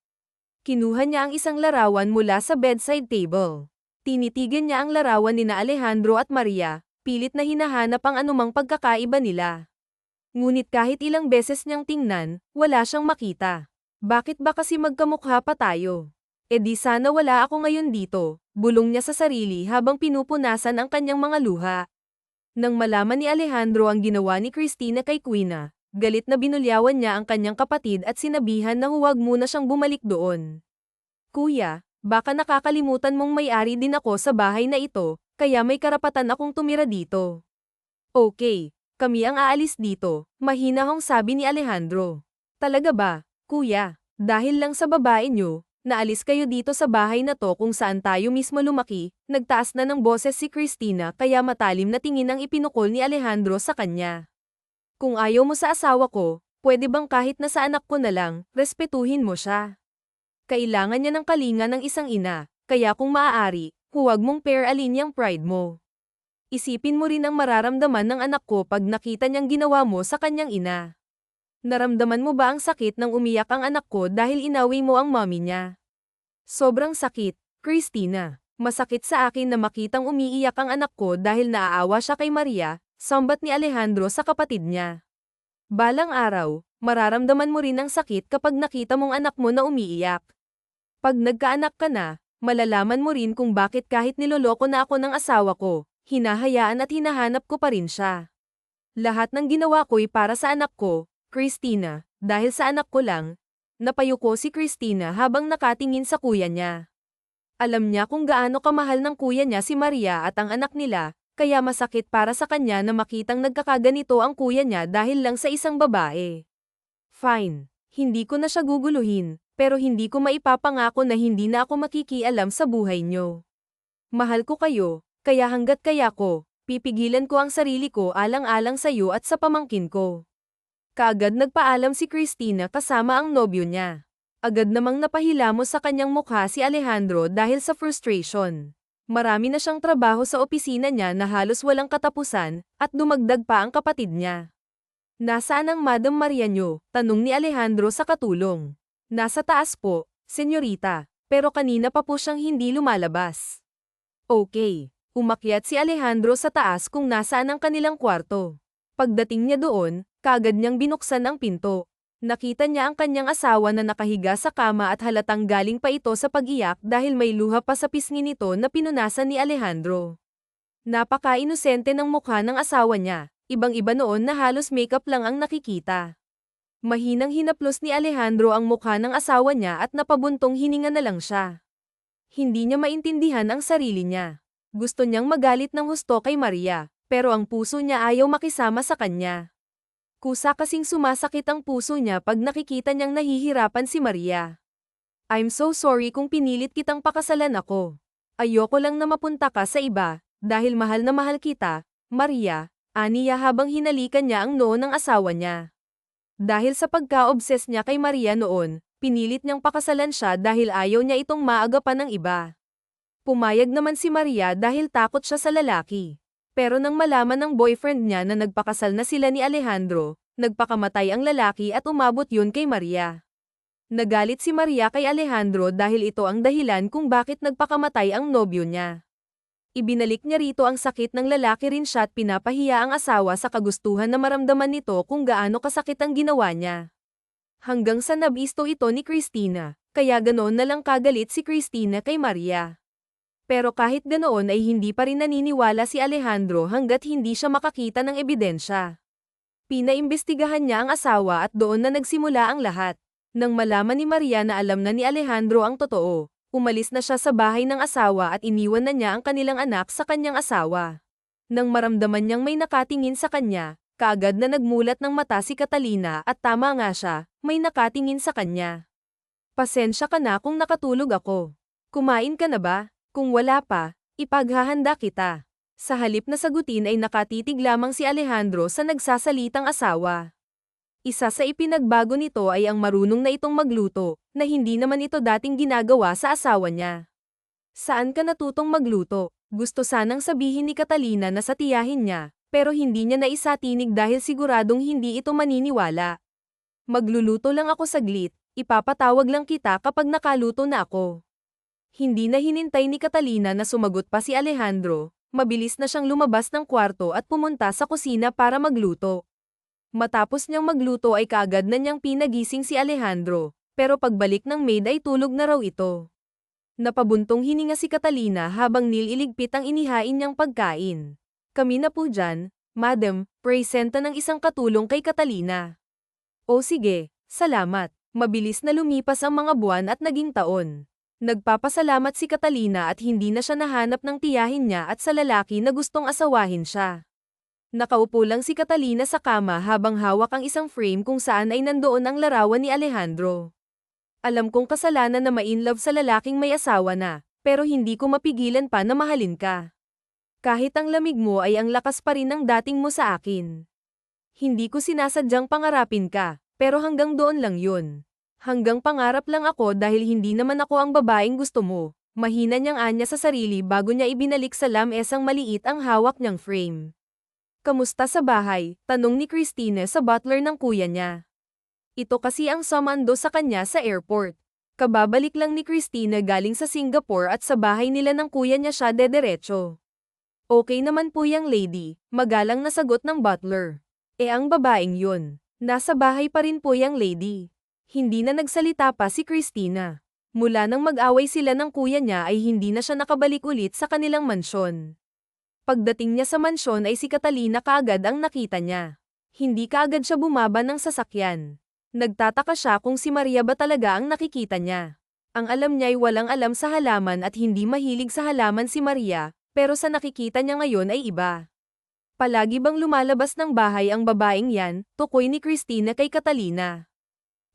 Kinuha niya ang isang larawan mula sa bedside table. Tinitigan niya ang larawan nina Alejandro at Maria, pilit na hinahanap ang anumang pagkakaiba nila. Ngunit kahit ilang beses niyang tingnan, wala siyang makita. Bakit ba kasi magkamukha pa tayo? E di sana wala ako ngayon dito, bulong niya sa sarili habang pinupunasan ang kanyang mga luha. Nang malaman ni Alejandro ang ginawa ni Christina kay Quina, galit na binulyawan niya ang kanyang kapatid at sinabihan na huwag muna siyang bumalik doon. Kuya, baka nakakalimutan mong may-ari din ako sa bahay na ito, kaya may karapatan akong tumira dito. Okay, kami ang aalis dito, mahinahong sabi ni Alejandro. Talaga ba, kuya, dahil lang sa babae niyo, naalis kayo dito sa bahay na to kung saan tayo mismo lumaki, nagtaas na ng boses si Christina kaya matalim na tingin ang ipinukol ni Alejandro sa kanya. Kung ayaw mo sa asawa ko, pwede bang kahit na sa anak ko na lang, respetuhin mo siya. Kailangan niya ng kalinga ng isang ina, kaya kung maaari, huwag mong pair-alin yung pride mo. Isipin mo rin ang mararamdaman ng anak ko pag nakita niyang ginawa mo sa kanyang ina. Naramdaman mo ba ang sakit nang umiyak ang anak ko dahil inawi mo ang mommy niya? Sobrang sakit, Christina. Masakit sa akin na makitang umiiyak ang anak ko dahil naaawa siya kay Maria, sambat ni Alejandro sa kapatid niya. Balang araw, mararamdaman mo rin ang sakit kapag nakita mong anak mo na umiiyak. Pag nagkaanak ka na, malalaman mo rin kung bakit kahit niloloko na ako ng asawa ko, hinahayaan at hinahanap ko pa rin siya. Lahat ng ginawa ko'y para sa anak ko, Christina, dahil sa anak ko lang. Napayuko si Christina habang nakatingin sa kuya niya. Alam niya kung gaano kamahal ng kuya niya si Maria at ang anak nila, kaya masakit para sa kanya na makitang nagkakaganito ang kuya niya dahil lang sa isang babae. Fine, hindi ko na siya guguluhin, pero hindi ko maipapangako na hindi na ako makikialam sa buhay niyo. Mahal ko kayo, kaya hanggat kaya ko, pipigilan ko ang sarili ko alang-alang sa iyo at sa pamangkin ko. Kaagad nagpaalam si Christina kasama ang nobyo niya. Agad namang napahilamos sa kanyang mukha si Alejandro dahil sa frustration. Marami na siyang trabaho sa opisina niya na halos walang katapusan, at dumagdag pa ang kapatid niya. Nasaan ang Madam Maria niyo? Tanong ni Alejandro sa katulong. Nasa taas po, senyorita, pero kanina pa po siyang hindi lumalabas. Okay, umakyat si Alejandro sa taas kung nasaan ang kanilang kwarto. Pagdating niya doon, kaagad niyang binuksan ang pinto. Nakita niya ang kanyang asawa na nakahiga sa kama at halatang galing pa ito sa pag-iyak dahil may luha pa sa pisngi nito na pinunasan ni Alejandro. Napaka-inosente ng mukha ng asawa niya, ibang-iba noon na halos makeup lang ang nakikita. Mahinang hinaplos ni Alejandro ang mukha ng asawa niya at napabuntong hininga na lang siya. Hindi niya maintindihan ang sarili niya. Gusto niyang magalit ng husto kay Maria, pero ang puso niya ayaw makisama sa kanya. Kusa kasing sumasakit ang puso niya pag nakikita niyang nahihirapan si Maria. I'm so sorry kung pinilit kitang pakasalan ako. Ayoko lang na mapunta ka sa iba, dahil mahal na mahal kita, Maria, aniya habang hinalikan niya ang noo ng asawa niya. Dahil sa pagka-obses niya kay Maria noon, pinilit niyang pakasalan siya dahil ayaw niya itong maagapan ng iba. Pumayag naman si Maria dahil takot siya sa lalaki. Pero nang malaman ng boyfriend niya na nagpakasal na sila ni Alejandro, nagpakamatay ang lalaki at umabot yun kay Maria. Nagalit si Maria kay Alejandro dahil ito ang dahilan kung bakit nagpakamatay ang nobyo niya. Ibinalik niya rito ang sakit ng lalaki rin siya at pinapahiya ang asawa sa kagustuhan na maramdaman nito kung gaano kasakit ang ginawa niya. Hanggang sa nabisto ito ni Christina, kaya ganoon na lang kagalit si Christina kay Maria. Pero kahit ganoon ay hindi pa rin naniniwala si Alejandro hanggat hindi siya makakita ng ebidensya. Pinaimbestigahan niya ang asawa at doon na nagsimula ang lahat. Nang malaman ni Maria na alam na ni Alejandro ang totoo, umalis na siya sa bahay ng asawa at iniwan na niya ang kanilang anak sa kanyang asawa. Nang maramdaman niyang may nakatingin sa kanya, kaagad na nagmulat ng mata si Catalina at tama nga siya, may nakatingin sa kanya. Pasensya ka na kung nakatulog ako. Kumain ka na ba? Kung wala pa, ipaghahanda kita. Sa halip na sagutin ay nakatitig lamang si Alejandro sa nagsasalitang asawa. Isa sa ipinagbago nito ay ang marunong na itong magluto, na hindi naman ito dating ginagawa sa asawa niya. Saan ka natutong magluto? Gusto sanang sabihin ni Catalina na sa tiyahin niya, pero hindi niya naisatinig dahil siguradong hindi ito maniniwala. Magluluto lang ako saglit, ipapatawag lang kita kapag nakaluto na ako. Hindi na hinintay ni Catalina na sumagot pa si Alejandro, mabilis na siyang lumabas ng kwarto at pumunta sa kusina para magluto. Matapos niyang magluto ay kaagad na niyang pinagising si Alejandro, pero pagbalik ng maid ay tulog na raw ito. Napabuntong hininga si Catalina habang nililigpit ang inihain niyang pagkain. Kami na po dyan, madam, presenta ng isang katulong kay Catalina. O sige, salamat. Mabilis na lumipas ang mga buwan at naging taon. Nagpapasalamat si Catalina at hindi na siya nahanap ng tiyahin niya at sa lalaki na gustong asawahin siya. Nakaupo lang si Catalina sa kama habang hawak ang isang frame kung saan ay nandoon ang larawan ni Alejandro. Alam kong kasalanan na ma-inlove sa lalaking may asawa na, pero hindi ko mapigilan pa na mahalin ka. Kahit ang lamig mo ay ang lakas pa rin ng dating mo sa akin. Hindi ko sinasadyang pangarapin ka, pero hanggang doon lang yun. Hanggang pangarap lang ako dahil hindi naman ako ang babaeng gusto mo. Mahina niyang anya sa sarili bago niya ibinalik sa lamesang maliit ang hawak niyang frame. Kamusta sa bahay? Tanong ni Christine sa butler ng kuya niya. Ito kasi ang sumando sa kanya sa airport. Kababalik lang ni Christine galing sa Singapore at sa bahay nila ng kuya niya siya dederecho. Okay naman po yang lady, magalang na sagot ng butler. Ang babaeng yun. Nasa bahay pa rin po yang lady. Hindi na nagsalita pa si Christina. Mula nang mag-away sila ng kuya niya ay hindi na siya nakabalik ulit sa kanilang mansyon. Pagdating niya sa mansyon ay si Catalina kaagad ang nakita niya. Hindi kaagad siya bumaba ng sasakyan. Nagtataka siya kung si Maria ba talaga ang nakikita niya. Ang alam niya ay walang alam sa halaman at hindi mahilig sa halaman si Maria, pero sa nakikita niya ngayon ay iba. Palagi bang lumalabas ng bahay ang babaeng yan? Tukoy ni Christina kay Catalina.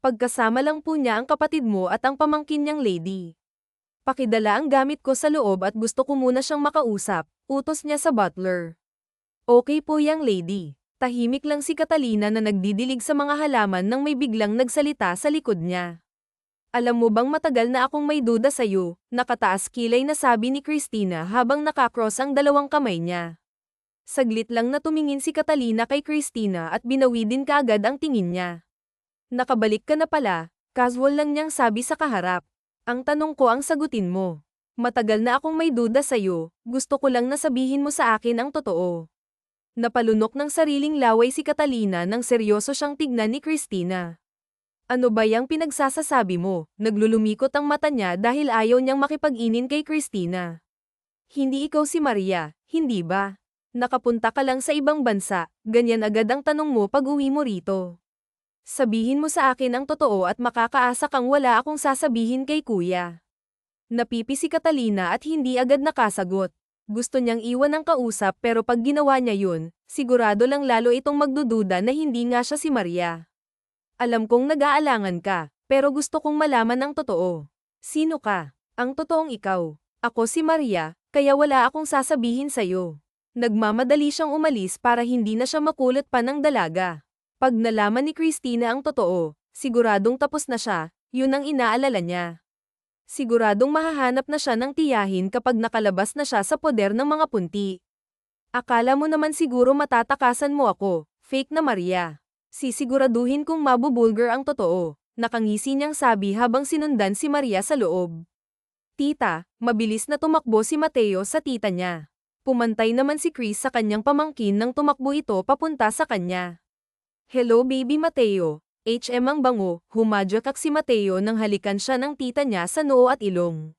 Pagkasama lang po niya ang kapatid mo at ang pamangkin niyang lady. Pakidala ang gamit ko sa loob at gusto ko muna siyang makausap, utos niya sa butler. Okay po yang lady. Tahimik lang si Catalina na nagdidilig sa mga halaman nang may biglang nagsalita sa likod niya. Alam mo bang matagal na akong may duda sa'yo, nakataas kilay na sabi ni Christina habang nakakross ang dalawang kamay niya. Saglit lang na tumingin si Catalina kay Christina at binawi din kaagad ang tingin niya. Nakabalik ka na pala, casual lang niyang sabi sa kaharap. Ang tanong ko ang sagutin mo. Matagal na akong may duda sa'yo, gusto ko lang na sabihin mo sa akin ang totoo. Napalunok ng sariling laway si Catalina nang seryoso siyang tignan ni Christina. Ano ba yang pinagsasasabi mo? Naglulumikot ang mata niya dahil ayaw niyang makipag-inin kay Christina. Hindi ikaw si Maria, hindi ba? Nakapunta ka lang sa ibang bansa, ganyan agad ang tanong mo pag uwi mo rito. Sabihin mo sa akin ang totoo at makakaasa kang wala akong sasabihin kay kuya. Napipi si Catalina at hindi agad nakasagot. Gusto niyang iwan ang kausap pero pag ginawa niya yun, sigurado lang lalo itong magdududa na hindi nga siya si Maria. Alam kong nag-aalangan ka, pero gusto kong malaman ang totoo. Sino ka? Ang totoong ikaw. Ako si Maria, kaya wala akong sasabihin sa'yo. Nagmamadali siyang umalis para hindi na siya makulot pa ng dalaga. Pag nalaman ni Christina ang totoo, siguradong tapos na siya, yun ang inaalala niya. Siguradong mahahanap na siya ng tiyahin kapag nakalabas na siya sa poder ng mga punti. Akala mo naman siguro matatakasan mo ako, fake na Maria. Sisiguraduhin kong mabubulgar ang totoo, nakangisi niyang sabi habang sinundan si Maria sa loob. Tita, mabilis na tumakbo si Mateo sa tita niya. Pumantay naman si Chris sa kanyang pamangkin nang tumakbo ito papunta sa kanya. Hello baby Mateo, HM ang bango, humadyak si Mateo nang halikan siya ng tita niya sa noo at ilong.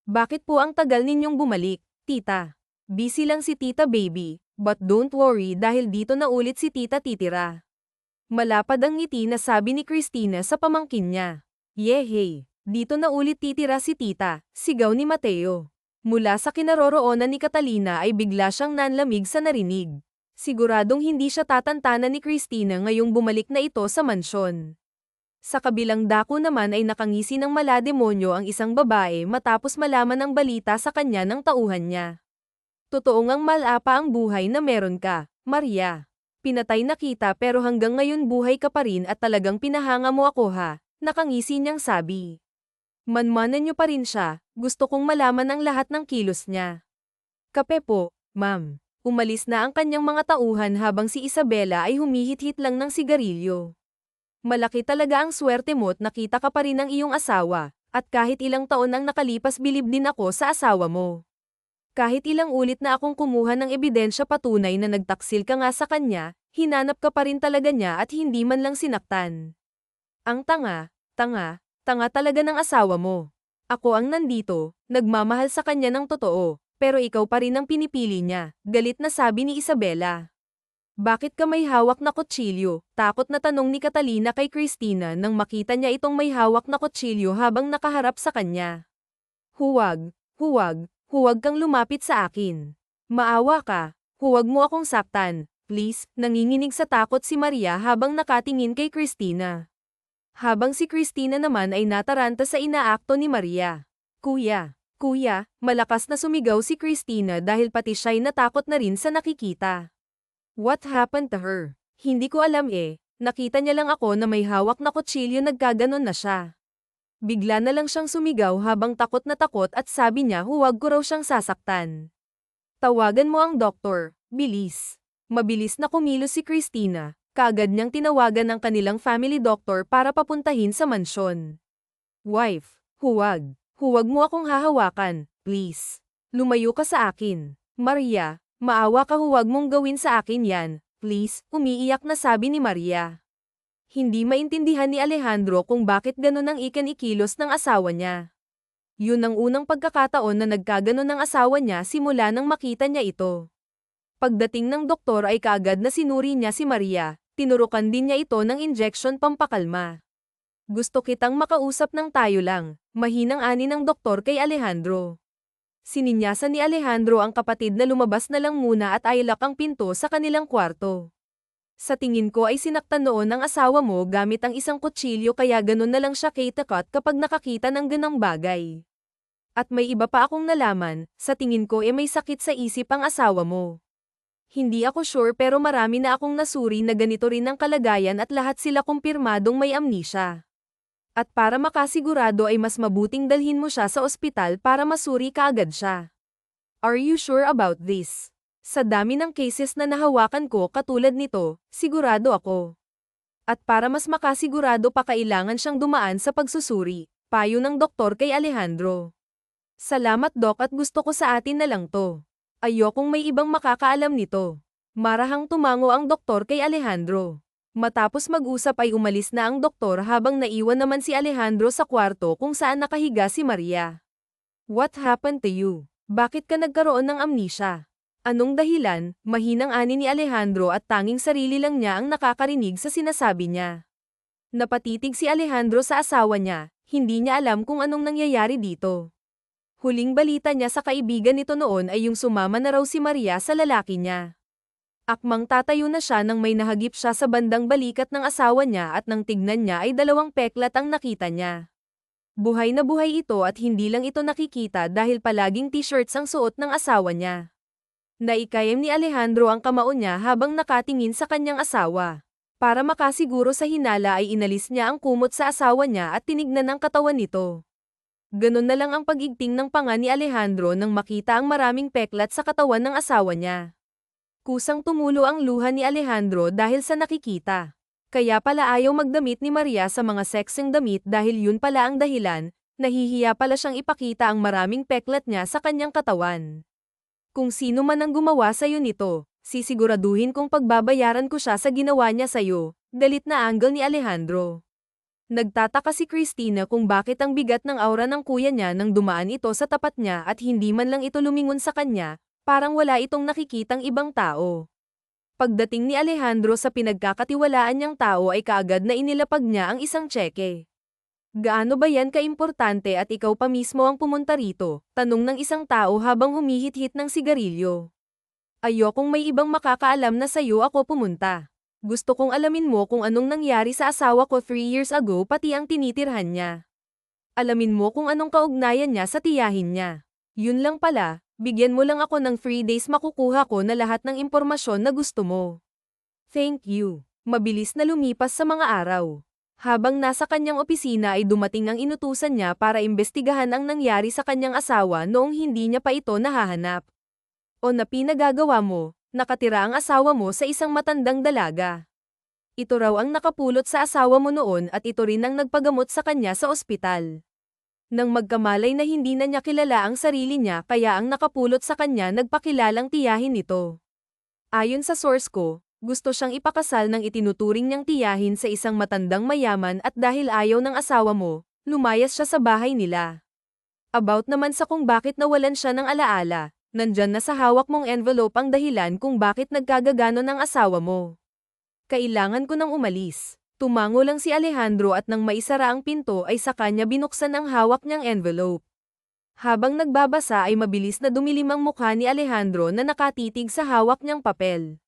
Bakit po ang tagal ninyong bumalik, tita? Busy lang si tita baby, but don't worry dahil dito na ulit si tita titira. Malapad ang ngiti na sabi ni Christina sa pamangkin niya. Yehey, dito na ulit titira si tita, sigaw ni Mateo. Mula sa kinaroroonan ni Catalina ay bigla siyang nanlamig sa narinig. Siguradong hindi siya tatantanan ni Christina ngayong bumalik na ito sa mansyon. Sa kabilang dako naman ay nakangisi ng malademonyo ang isang babae matapos malaman ang balita sa kanya ng tauhan niya. Totoo ngang malapa ang buhay na meron ka, Maria. Pinatay na kita pero hanggang ngayon buhay ka pa rin at talagang pinahanga mo ako ha, nakangisi niyang sabi. Manmanan niyo pa rin siya, gusto kong malaman ang lahat ng kilos niya. Kape po, ma'am. Umalis na ang kanyang mga tauhan habang si Isabela ay humihit-hit lang ng sigarilyo. Malaki talaga ang swerte mo't nakita ka pa rin ng iyong asawa, at kahit ilang taon ang nakalipas bilib din ako sa asawa mo. Kahit ilang ulit na akong kumuha ng ebidensya patunay na nagtaksil ka nga sa kanya, hinanap ka pa rin talaga niya at hindi man lang sinaktan. Ang tanga talaga ng asawa mo. Ako ang nandito, nagmamahal sa kanya ng totoo, pero ikaw pa rin ang pinipili niya, galit na sabi ni Isabela. Bakit ka may hawak na kutsilyo? Takot na tanong ni Catalina kay Christina nang makita niya itong may hawak na kutsilyo habang nakaharap sa kanya. Huwag kang lumapit sa akin. Maawa ka, huwag mo akong saktan, please, nanginginig sa takot si Maria habang nakatingin kay Christina. Habang si Christina naman ay nataranta sa inaakto ni Maria. Kuya, malakas na sumigaw si Christina dahil pati siya'y natakot na rin sa nakikita. What happened to her? Hindi ko alam nakita niya lang ako na may hawak na kutsilyo nagkaganon na siya. Bigla na lang siyang sumigaw habang takot na takot at sabi niya huwag ko raw siyang sasaktan. Tawagan mo ang doktor, bilis. Mabilis na kumilos si Christina, kaagad niyang tinawagan ang kanilang family doctor para papuntahin sa mansyon. Wife, huwag mo akong hahawakan, please. Lumayo ka sa akin. Maria, maawa ka huwag mong gawin sa akin yan, please, umiiyak na sabi ni Maria. Hindi maintindihan ni Alejandro kung bakit ganon ang ikilos ng asawa niya. Yun ang unang pagkakataon na nagkaganon ng asawa niya simula nang makita niya ito. Pagdating ng doktor ay kaagad na sinuri niya si Maria, tinurukan din niya ito ng injection pampakalma. Gusto kitang makausap ng tayo lang, mahinang ani ng doktor kay Alejandro. Sininyasan ni Alejandro ang kapatid na lumabas na lang muna at ailak ang pinto sa kanilang kwarto. Sa tingin ko ay sinaktan noon ng asawa mo gamit ang isang kutsilyo kaya ganun na lang siya kaitakot kapag nakakita ng ganang bagay. At may iba pa akong nalaman, sa tingin ko may sakit sa isip ang asawa mo. Hindi ako sure pero marami na akong nasuri na ganito rin ang kalagayan at lahat sila kumpirmadong may amnesia. At para makasigurado ay mas mabuting dalhin mo siya sa ospital para masuri kaagad siya. Are you sure about this? Sa dami ng cases na nahawakan ko katulad nito, sigurado ako. At para mas makasigurado pa kailangan siyang dumaan sa pagsusuri, payo ng doktor kay Alejandro. Salamat Doc at gusto ko sa atin na lang to. Ayokong may ibang makakaalam nito. Marahang tumango ang doktor kay Alejandro. Matapos mag-usap ay umalis na ang doktor habang naiwan naman si Alejandro sa kwarto kung saan nakahiga si Maria. What happened to you? Bakit ka nagkaroon ng amnesia? Anong dahilan? Mahinang ani ni Alejandro at tanging sarili lang niya ang nakakarinig sa sinasabi niya. Napatitig si Alejandro sa asawa niya, hindi niya alam kung anong nangyayari dito. Huling balita niya sa kaibigan nito noon ay yung sumama na raw si Maria sa lalaki niya. Akmang tatayo na siya nang may nahagip siya sa bandang balikat ng asawa niya at nang tignan niya ay 2 peklat ang nakita niya. Buhay na buhay ito at hindi lang ito nakikita dahil palaging t-shirts ang suot ng asawa niya. Naikayam ni Alejandro ang kamao niya habang nakatingin sa kanyang asawa. Para makasiguro sa hinala ay inalis niya ang kumot sa asawa niya at tinignan ang katawan nito. Ganon na lang ang pag-igting ng panga ni Alejandro nang makita ang maraming peklat sa katawan ng asawa niya. Kusang tumulo ang luha ni Alejandro dahil sa nakikita. Kaya pala ayaw magdamit ni Maria sa mga sexing damit dahil yun pala ang dahilan, nahihiya pala siyang ipakita ang maraming peklat niya sa kanyang katawan. Kung sino man ang gumawa sa'yo nito, sisiguraduhin kong pagbabayaran ko siya sa ginawa niya sa'yo, galit na angle ni Alejandro. Nagtataka si Christina kung bakit ang bigat ng aura ng kuya niya nang dumaan ito sa tapat niya at hindi man lang ito lumingon sa kanya, parang wala itong nakikitang ibang tao. Pagdating ni Alejandro sa pinagkakatiwalaan niyang tao ay kaagad na inilapag niya ang isang tseke. Gaano ba yan kaimportante at ikaw pa mismo ang pumunta rito? Tanong ng isang tao habang humihit-hit ng sigarilyo. Ayokong may ibang makakaalam na sa'yo ako pumunta. Gusto kong alamin mo kung anong nangyari sa asawa ko 3 years ago pati ang tinitirhan niya. Alamin mo kung anong kaugnayan niya sa tiyahin niya. Yun lang pala, bigyan mo lang ako ng 3 days makukuha ko na lahat ng impormasyon na gusto mo. Thank you. Mabilis na lumipas sa mga araw. Habang nasa kanyang opisina ay dumating ang inutusan niya para imbestigahan ang nangyari sa kanyang asawa noong hindi niya pa ito nahahanap. O na pinagagawa mo, nakatira ang asawa mo sa isang matandang dalaga. Ito raw ang nakapulot sa asawa mo noon at ito rin ang nagpagamot sa kanya sa ospital. Nang magkamalay na hindi na niya kilala ang sarili niya kaya ang nakapulot sa kanya nagpakilalang tiyahin nito. Ayon sa source ko, gusto siyang ipakasal ng itinuturing niyang tiyahin sa isang matandang mayaman at dahil ayaw ng asawa mo, lumayas siya sa bahay nila. About naman sa kung bakit nawalan siya ng alaala, nandyan na sa hawak mong envelope ang dahilan kung bakit nagkagagano ng asawa mo. Kailangan ko nang umalis. Tumango lang si Alejandro at nang maisara ang pinto ay sa kanya binuksan ang hawak niyang envelope. Habang nagbabasa ay mabilis na dumilim ang mukha ni Alejandro na nakatitig sa hawak niyang papel.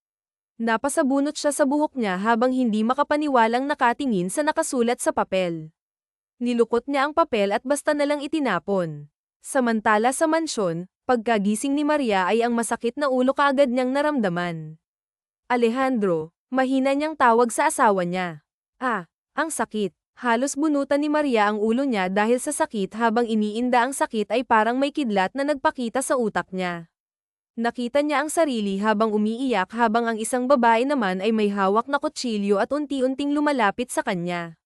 Napasabunot siya sa buhok niya habang hindi makapaniwalang nakatingin sa nakasulat sa papel. Nilukot niya ang papel at basta nalang itinapon. Samantala sa mansyon, pagkagising ni Maria ay ang masakit na ulo kaagad niyang naramdaman. Alejandro, mahina niyang tawag sa asawa niya. Ang sakit. Halos bunutan ni Maria ang ulo niya dahil sa sakit habang iniinda ang sakit ay parang may kidlat na nagpakita sa utak niya. Nakita niya ang sarili habang umiiyak habang ang isang babae naman ay may hawak na kutsilyo at unti-unting lumalapit sa kanya.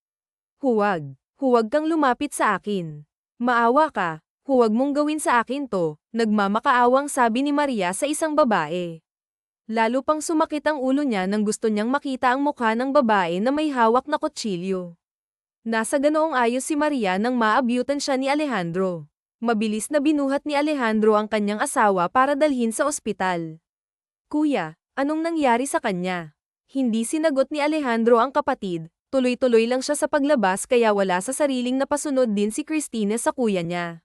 Huwag kang lumapit sa akin. Maawa ka, huwag mong gawin sa akin to, nagmamakaawang sabi ni Maria sa isang babae. Lalo pang sumakit ang ulo niya nang gusto niyang makita ang mukha ng babae na may hawak na kutsilyo. Nasa ganoong ayos si Maria nang maabyutan siya ni Alejandro. Mabilis na binuhat ni Alejandro ang kanyang asawa para dalhin sa ospital. Kuya, anong nangyari sa kanya? Hindi sinagot ni Alejandro ang kapatid, tuloy-tuloy lang siya sa paglabas kaya wala sa sariling napasunod din si Christina sa kuya niya.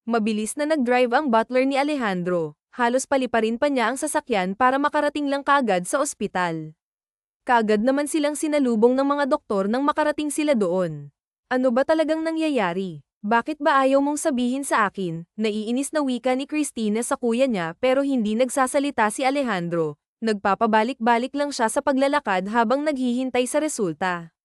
Mabilis na nag-drive ang butler ni Alejandro, halos paliparin pa niya ang sasakyan para makarating lang kaagad sa ospital. Kaagad naman silang sinalubong ng mga doktor nang makarating sila doon. Ano ba talagang nangyayari? Bakit ba ayaw mong sabihin sa akin? Naiinis na wika ni Christina sa kuya niya pero hindi nagsasalita si Alejandro. Nagpapabalik-balik lang siya sa paglalakad habang naghihintay sa resulta.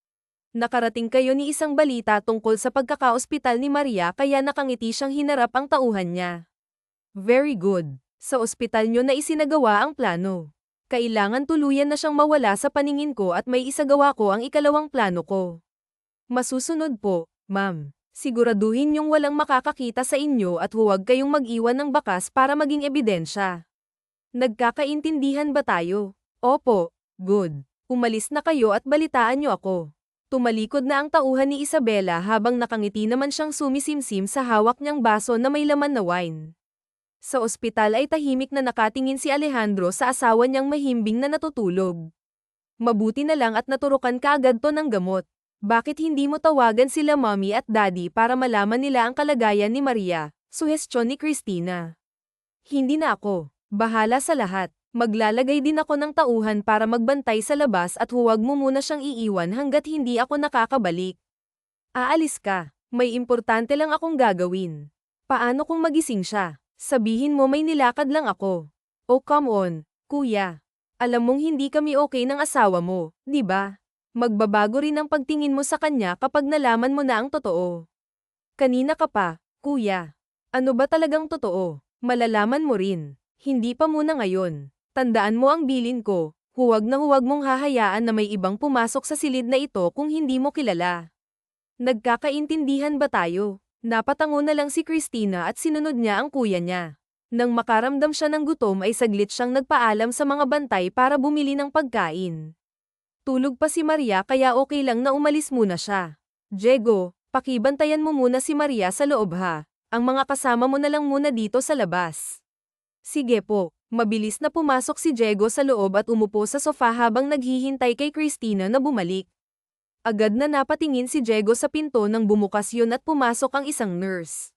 Nakarating kayo ni isang balita tungkol sa pagkakaospital ni Maria kaya nakangiti siyang hinarap ang tauhan niya. Very good. Sa ospital niyo na isinagawa ang plano. Kailangan tuluyan na siyang mawala sa paningin ko at may isagawa ko ang ikalawang plano ko. Masusunod po, ma'am. Siguraduhin niyong walang makakakita sa inyo at huwag kayong mag-iwan ng bakas para maging ebidensya. Nagkakaintindihan ba tayo? Opo, good. Umalis na kayo at balitaan niyo ako. Tumalikod na ang tauhan ni Isabela habang nakangiti naman siyang sumisimsim sa hawak niyang baso na may laman na wine. Sa ospital ay tahimik na nakatingin si Alejandro sa asawa niyang mahimbing na natutulog. Mabuti na lang at naturukan kaagad to ng gamot. Bakit hindi mo tawagan sila mommy at daddy para malaman nila ang kalagayan ni Maria? Suhestyon ni Christina. Hindi na ako. Bahala sa lahat. Maglalagay din ako ng tauhan para magbantay sa labas at huwag mo muna siyang iiwan hanggat hindi ako nakakabalik. Aalis ka. May importante lang akong gagawin. Paano kung magising siya? Sabihin mo may nilakad lang ako. Oh come on, kuya. Alam mong hindi kami okay ng asawa mo, di ba? Magbabago rin ang pagtingin mo sa kanya kapag nalaman mo na ang totoo. Kanina ka pa, kuya. Ano ba talagang totoo? Malalaman mo rin. Hindi pa muna ngayon. Tandaan mo ang bilin ko, huwag na huwag mong hahayaan na may ibang pumasok sa silid na ito kung hindi mo kilala. Nagkakaintindihan ba tayo? Napatango na lang si Christina at sinunod niya ang kuya niya. Nang makaramdam siya ng gutom ay saglit siyang nagpaalam sa mga bantay para bumili ng pagkain. Tulog pa si Maria kaya okay lang na umalis muna siya. Diego, pakibantayan mo muna si Maria sa loob ha. Ang mga kasama mo na lang muna dito sa labas. Sige po. Mabilis na pumasok si Diego sa loob at umupo sa sofa habang naghihintay kay Christina na bumalik. Agad na napatingin si Diego sa pinto nang bumukas yun at pumasok ang isang nurse.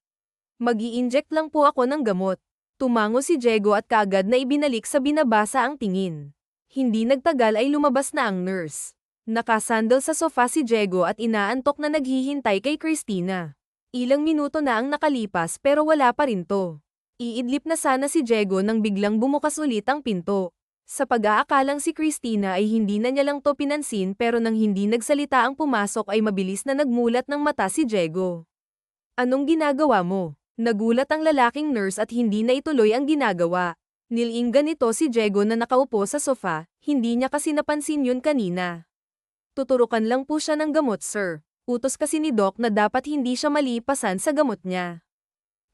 Mag-i-inject lang po ako ng gamot. Tumango si Diego at kaagad na ibinalik sa binabasa ang tingin. Hindi nagtagal ay lumabas na ang nurse. Nakasandal sa sofa si Diego at inaantok na naghihintay kay Christina. Ilang minuto na ang nakalipas pero wala pa rin to. Iidlip na sana si Diego nang biglang bumukas ulit ang pinto. Sa pag-aakalang si Christina ay hindi na niya lang to pinansin pero nang hindi nagsalita ang pumasok ay mabilis na nagmulat ng mata si Diego. Anong ginagawa mo? Nagulat ang lalaking nurse at hindi na ituloy ang ginagawa. Nilinggan nito si Diego na nakaupo sa sofa, hindi niya kasi napansin yun kanina. Tuturukan lang po siya ng gamot sir. Utos kasi ni Doc na dapat hindi siya malipasan sa gamot niya.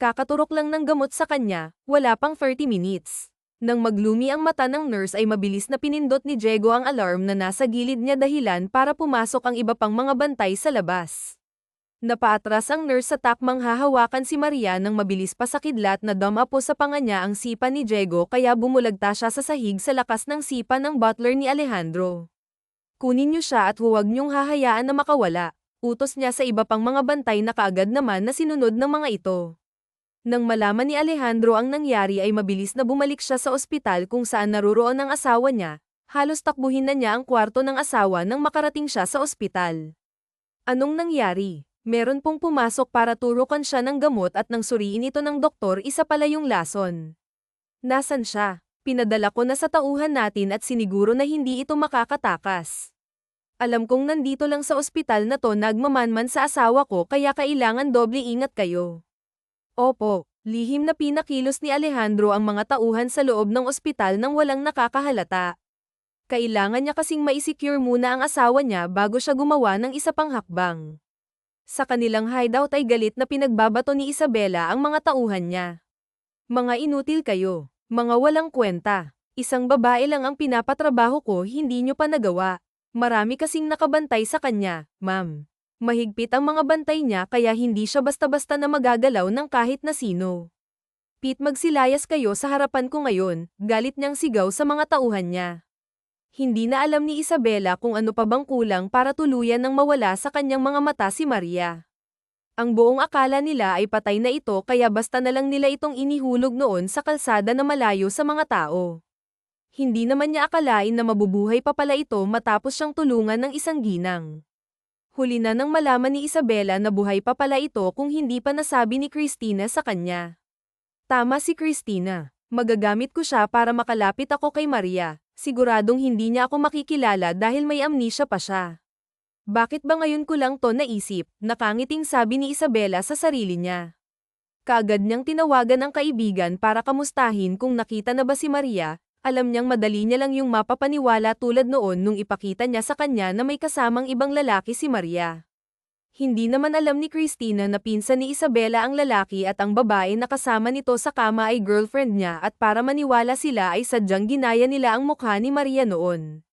Kakaturok lang ng gamot sa kanya, wala pang 30 minutes. Nang maglumi ang mata ng nurse ay mabilis na pinindot ni Diego ang alarm na nasa gilid niya dahilan para pumasok ang iba pang mga bantay sa labas. Napaatras ang nurse sa takmang hahawakan si Maria nang mabilis pa sa kidlat na dumapo sa panga niya ang sipa ni Diego kaya bumulagta siya sa sahig sa lakas ng sipa ng butler ni Alejandro. Kunin niyo siya at huwag niyong hahayaan na makawala. Utos niya sa iba pang mga bantay na kaagad naman na sinunod ng mga ito. Nang malaman ni Alejandro ang nangyari ay mabilis na bumalik siya sa ospital kung saan naroroon ang asawa niya, halos takbuhin na niya ang kwarto ng asawa nang makarating siya sa ospital. Anong nangyari? Meron pong pumasok para turukan siya ng gamot at nang suriin ito ng doktor isa pala yung lason. Nasaan siya? Pinadala ko na sa tauhan natin at siniguro na hindi ito makakatakas. Alam kong nandito lang sa ospital na to nagmamanman sa asawa ko kaya kailangan doble ingat kayo. Opo, lihim na pinakilos ni Alejandro ang mga tauhan sa loob ng ospital nang walang nakakahalata. Kailangan niya kasing maisecure muna ang asawa niya bago siya gumawa ng isa pang hakbang. Sa kanilang hideout ay galit na pinagbabato ni Isabela ang mga tauhan niya. Mga inutil kayo, mga walang kwenta. Isang babae lang ang pinapatrabaho ko hindi niyo pa nagawa. Marami kasing nakabantay sa kanya, ma'am. Mahigpit ang mga bantay niya kaya hindi siya basta-basta na magagalaw ng kahit na sino. Pete magsilayas kayo sa harapan ko ngayon, galit niyang sigaw sa mga tauhan niya. Hindi na alam ni Isabela kung ano pa bang kulang para tuluyan ng mawala sa kanyang mga mata si Maria. Ang buong akala nila ay patay na ito kaya basta na lang nila itong inihulog noon sa kalsada na malayo sa mga tao. Hindi naman niya akalain na mabubuhay pa pala ito matapos siyang tulungan ng isang ginang. Huli na nang malaman ni Isabela na buhay pa pala ito kung hindi pa nasabi ni Christina sa kanya. Tama si Christina. Magagamit ko siya para makalapit ako kay Maria. Siguradong hindi niya ako makikilala dahil may amnesia pa siya. Bakit ba ngayon ko lang to naisip? Nakangiting sabi ni Isabela sa sarili niya. Kaagad niyang tinawagan ang kaibigan para kamustahin kung nakita na ba si Maria. Alam niyang madali niya lang yung mapapaniwala tulad noon nung ipakita niya sa kanya na may kasamang ibang lalaki si Maria. Hindi naman alam ni Christina na pinsan ni Isabela ang lalaki at ang babae na kasama nito sa kama ay girlfriend niya at para maniwala sila ay sadyang ginaya nila ang mukha ni Maria noon.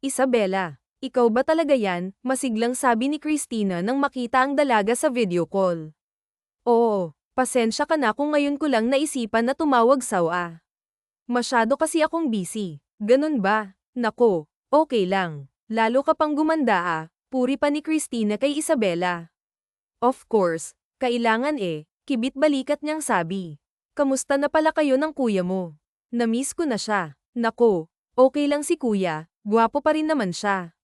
Isabela, ikaw ba talaga yan? Masiglang sabi ni Christina nang makita ang dalaga sa video call. Oo, pasensya ka na kung ngayon ko lang naisipan na tumawag sawa. Masyado kasi akong busy. Ganun ba? Nako, okay lang. Lalo ka pang gumanda puri pa ni Christina kay Isabela. Of course, kailangan kibit balikat niyang sabi. Kamusta na pala kayo ng kuya mo? Namiss ko na siya. Nako, okay lang si kuya, gwapo pa rin naman siya.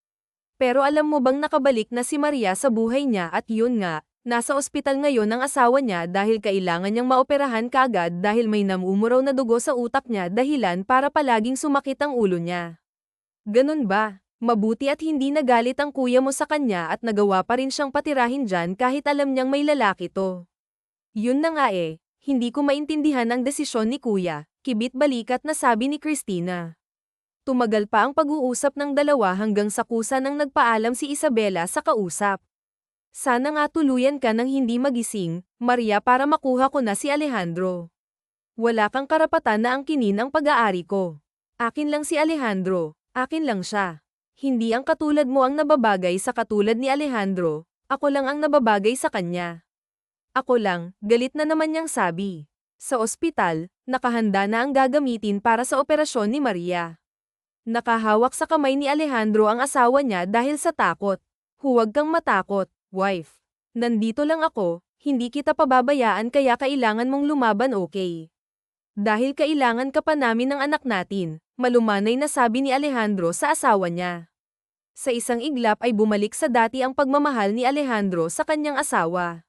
Pero alam mo bang nakabalik na si Maria sa buhay niya at yun nga, nasa ospital ngayon ang asawa niya dahil kailangan niyang maoperahan kaagad dahil may namumuraw na dugo sa utak niya dahilan para palaging sumakit ang ulo niya. Ganun ba? Mabuti at hindi nagalit ang kuya mo sa kanya at nagawa pa rin siyang patirahin dyan kahit alam niyang may lalaki to. Yun na nga Hindi ko maintindihan ang desisyon ni kuya, kibit-balikat na sabi ni Christina. Tumagal pa ang pag-uusap ng dalawa hanggang sa kusa nang nagpaalam si Isabela sa kausap. Sana nga tuluyan ka ng hindi magising, Maria, para makuha ko na si Alejandro. Wala kang karapatan na angkinin ang pag-aari ko. Akin lang si Alejandro, akin lang siya. Hindi ang katulad mo ang nababagay sa katulad ni Alejandro, ako lang ang nababagay sa kanya. Ako lang, galit na naman niyang sabi. Sa ospital, nakahanda na ang gagamitin para sa operasyon ni Maria. Nakahawak sa kamay ni Alejandro ang asawa niya dahil sa takot. Huwag kang matakot, wife. Nandito lang ako, hindi kita pababayaan kaya kailangan mong lumaban, okay? Dahil kailangan ka pa namin ng anak natin, malumanay na sabi ni Alejandro sa asawa niya. Sa isang iglap ay bumalik sa dati ang pagmamahal ni Alejandro sa kanyang asawa.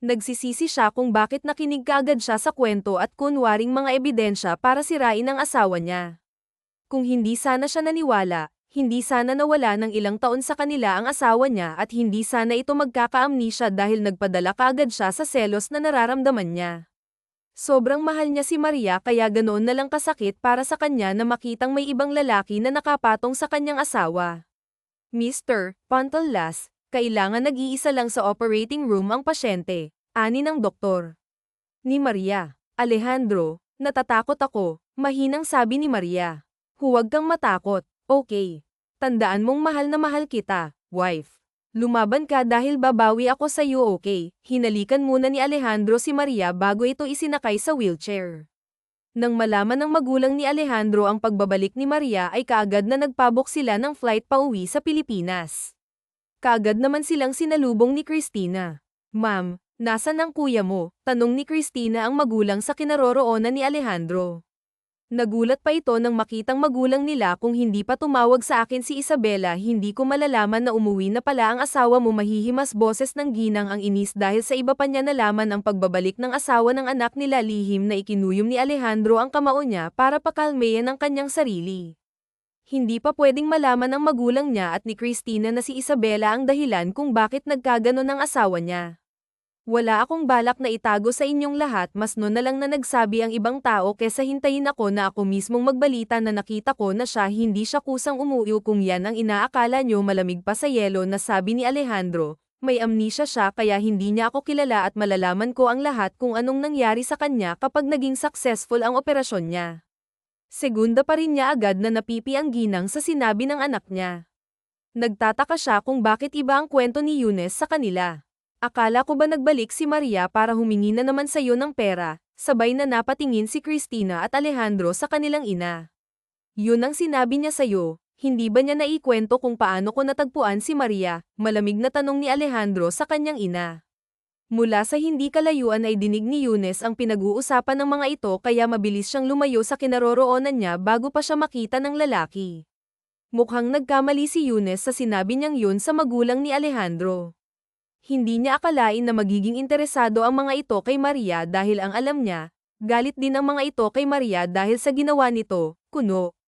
Nagsisisi siya kung bakit nakinig kaagad siya sa kwento at kunwaring mga ebidensya para sirain ang asawa niya. Kung hindi sana siya naniwala, hindi sana nawala ng ilang taon sa kanila ang asawa niya at hindi sana ito magkaka-amnesia dahil nagpadala kaagad siya sa selos na nararamdaman niya. Sobrang mahal niya si Maria kaya ganoon na lang kasakit para sa kanya na makitang may ibang lalaki na nakapatong sa kanyang asawa. Mr. Pantallas, kailangan nag-iisa lang sa operating room ang pasyente, ani ng doktor. Ni Maria. Alejandro, natatakot ako, mahinang sabi ni Maria. Huwag kang matakot, okay. Tandaan mong mahal na mahal kita, wife. Lumaban ka dahil babawi ako sa iyo, okay? Hinalikan muna ni Alejandro si Maria bago ito isinakay sa wheelchair. Nang malaman ng magulang ni Alejandro ang pagbabalik ni Maria ay kaagad na nagpabook sila ng flight pauwi sa Pilipinas. Kaagad naman silang sinalubong ni Christina. Ma'am, nasan ang kuya mo? Tanong ni Christina ang magulang sa kinaroroonan ni Alejandro. Nagulat pa ito nang makitang magulang nila kung hindi pa tumawag sa akin si Isabela, hindi ko malalaman na umuwi na pala ang asawa mo. Mahihimas boses ng ginang ang inis dahil sa iba pa niya nalaman ang pagbabalik ng asawa ng anak nila. Lihim na ikinuyom ni Alejandro ang kamao niya para pakalmeyan ang kanyang sarili. Hindi pa pwedeng malaman ng magulang niya at ni Christina na si Isabela ang dahilan kung bakit nagkaganon ang asawa niya. Wala akong balak na itago sa inyong lahat, mas no na lang na nagsabi ang ibang tao kesa hintayin ako na ako mismong magbalita na nakita ko na siya. Hindi siya kusang umuyo kung yan ang inaakala nyo. Malamig pa sa yelo na sabi ni Alejandro, may amnesia siya kaya hindi niya ako kilala at malalaman ko ang lahat kung anong nangyari sa kanya kapag naging successful ang operasyon niya. Segunda pa rin niya agad na napipi ang ginang sa sinabi ng anak niya. Nagtataka siya kung bakit iba ang kwento ni Eunice sa kanila. Akala ko ba nagbalik si Maria para humingi na naman sa iyo ng pera, sabay na napatingin si Christina at Alejandro sa kanilang ina. Yun ang sinabi niya sa iyo, hindi ba niya naikwento kung paano ko natagpuan si Maria? Malamig na tanong ni Alejandro sa kanyang ina. Mula sa hindi kalayuan ay dinig ni Eunice ang pinag-uusapan ng mga ito kaya mabilis siyang lumayo sa kinaroroonan niya bago pa siya makita ng lalaki. Mukhang nagkamali si Eunice sa sinabi niyang yun sa magulang ni Alejandro. Hindi niya akalain na magiging interesado ang mga ito kay Maria dahil ang alam niya, galit din ang mga ito kay Maria dahil sa ginawa nito, kuno.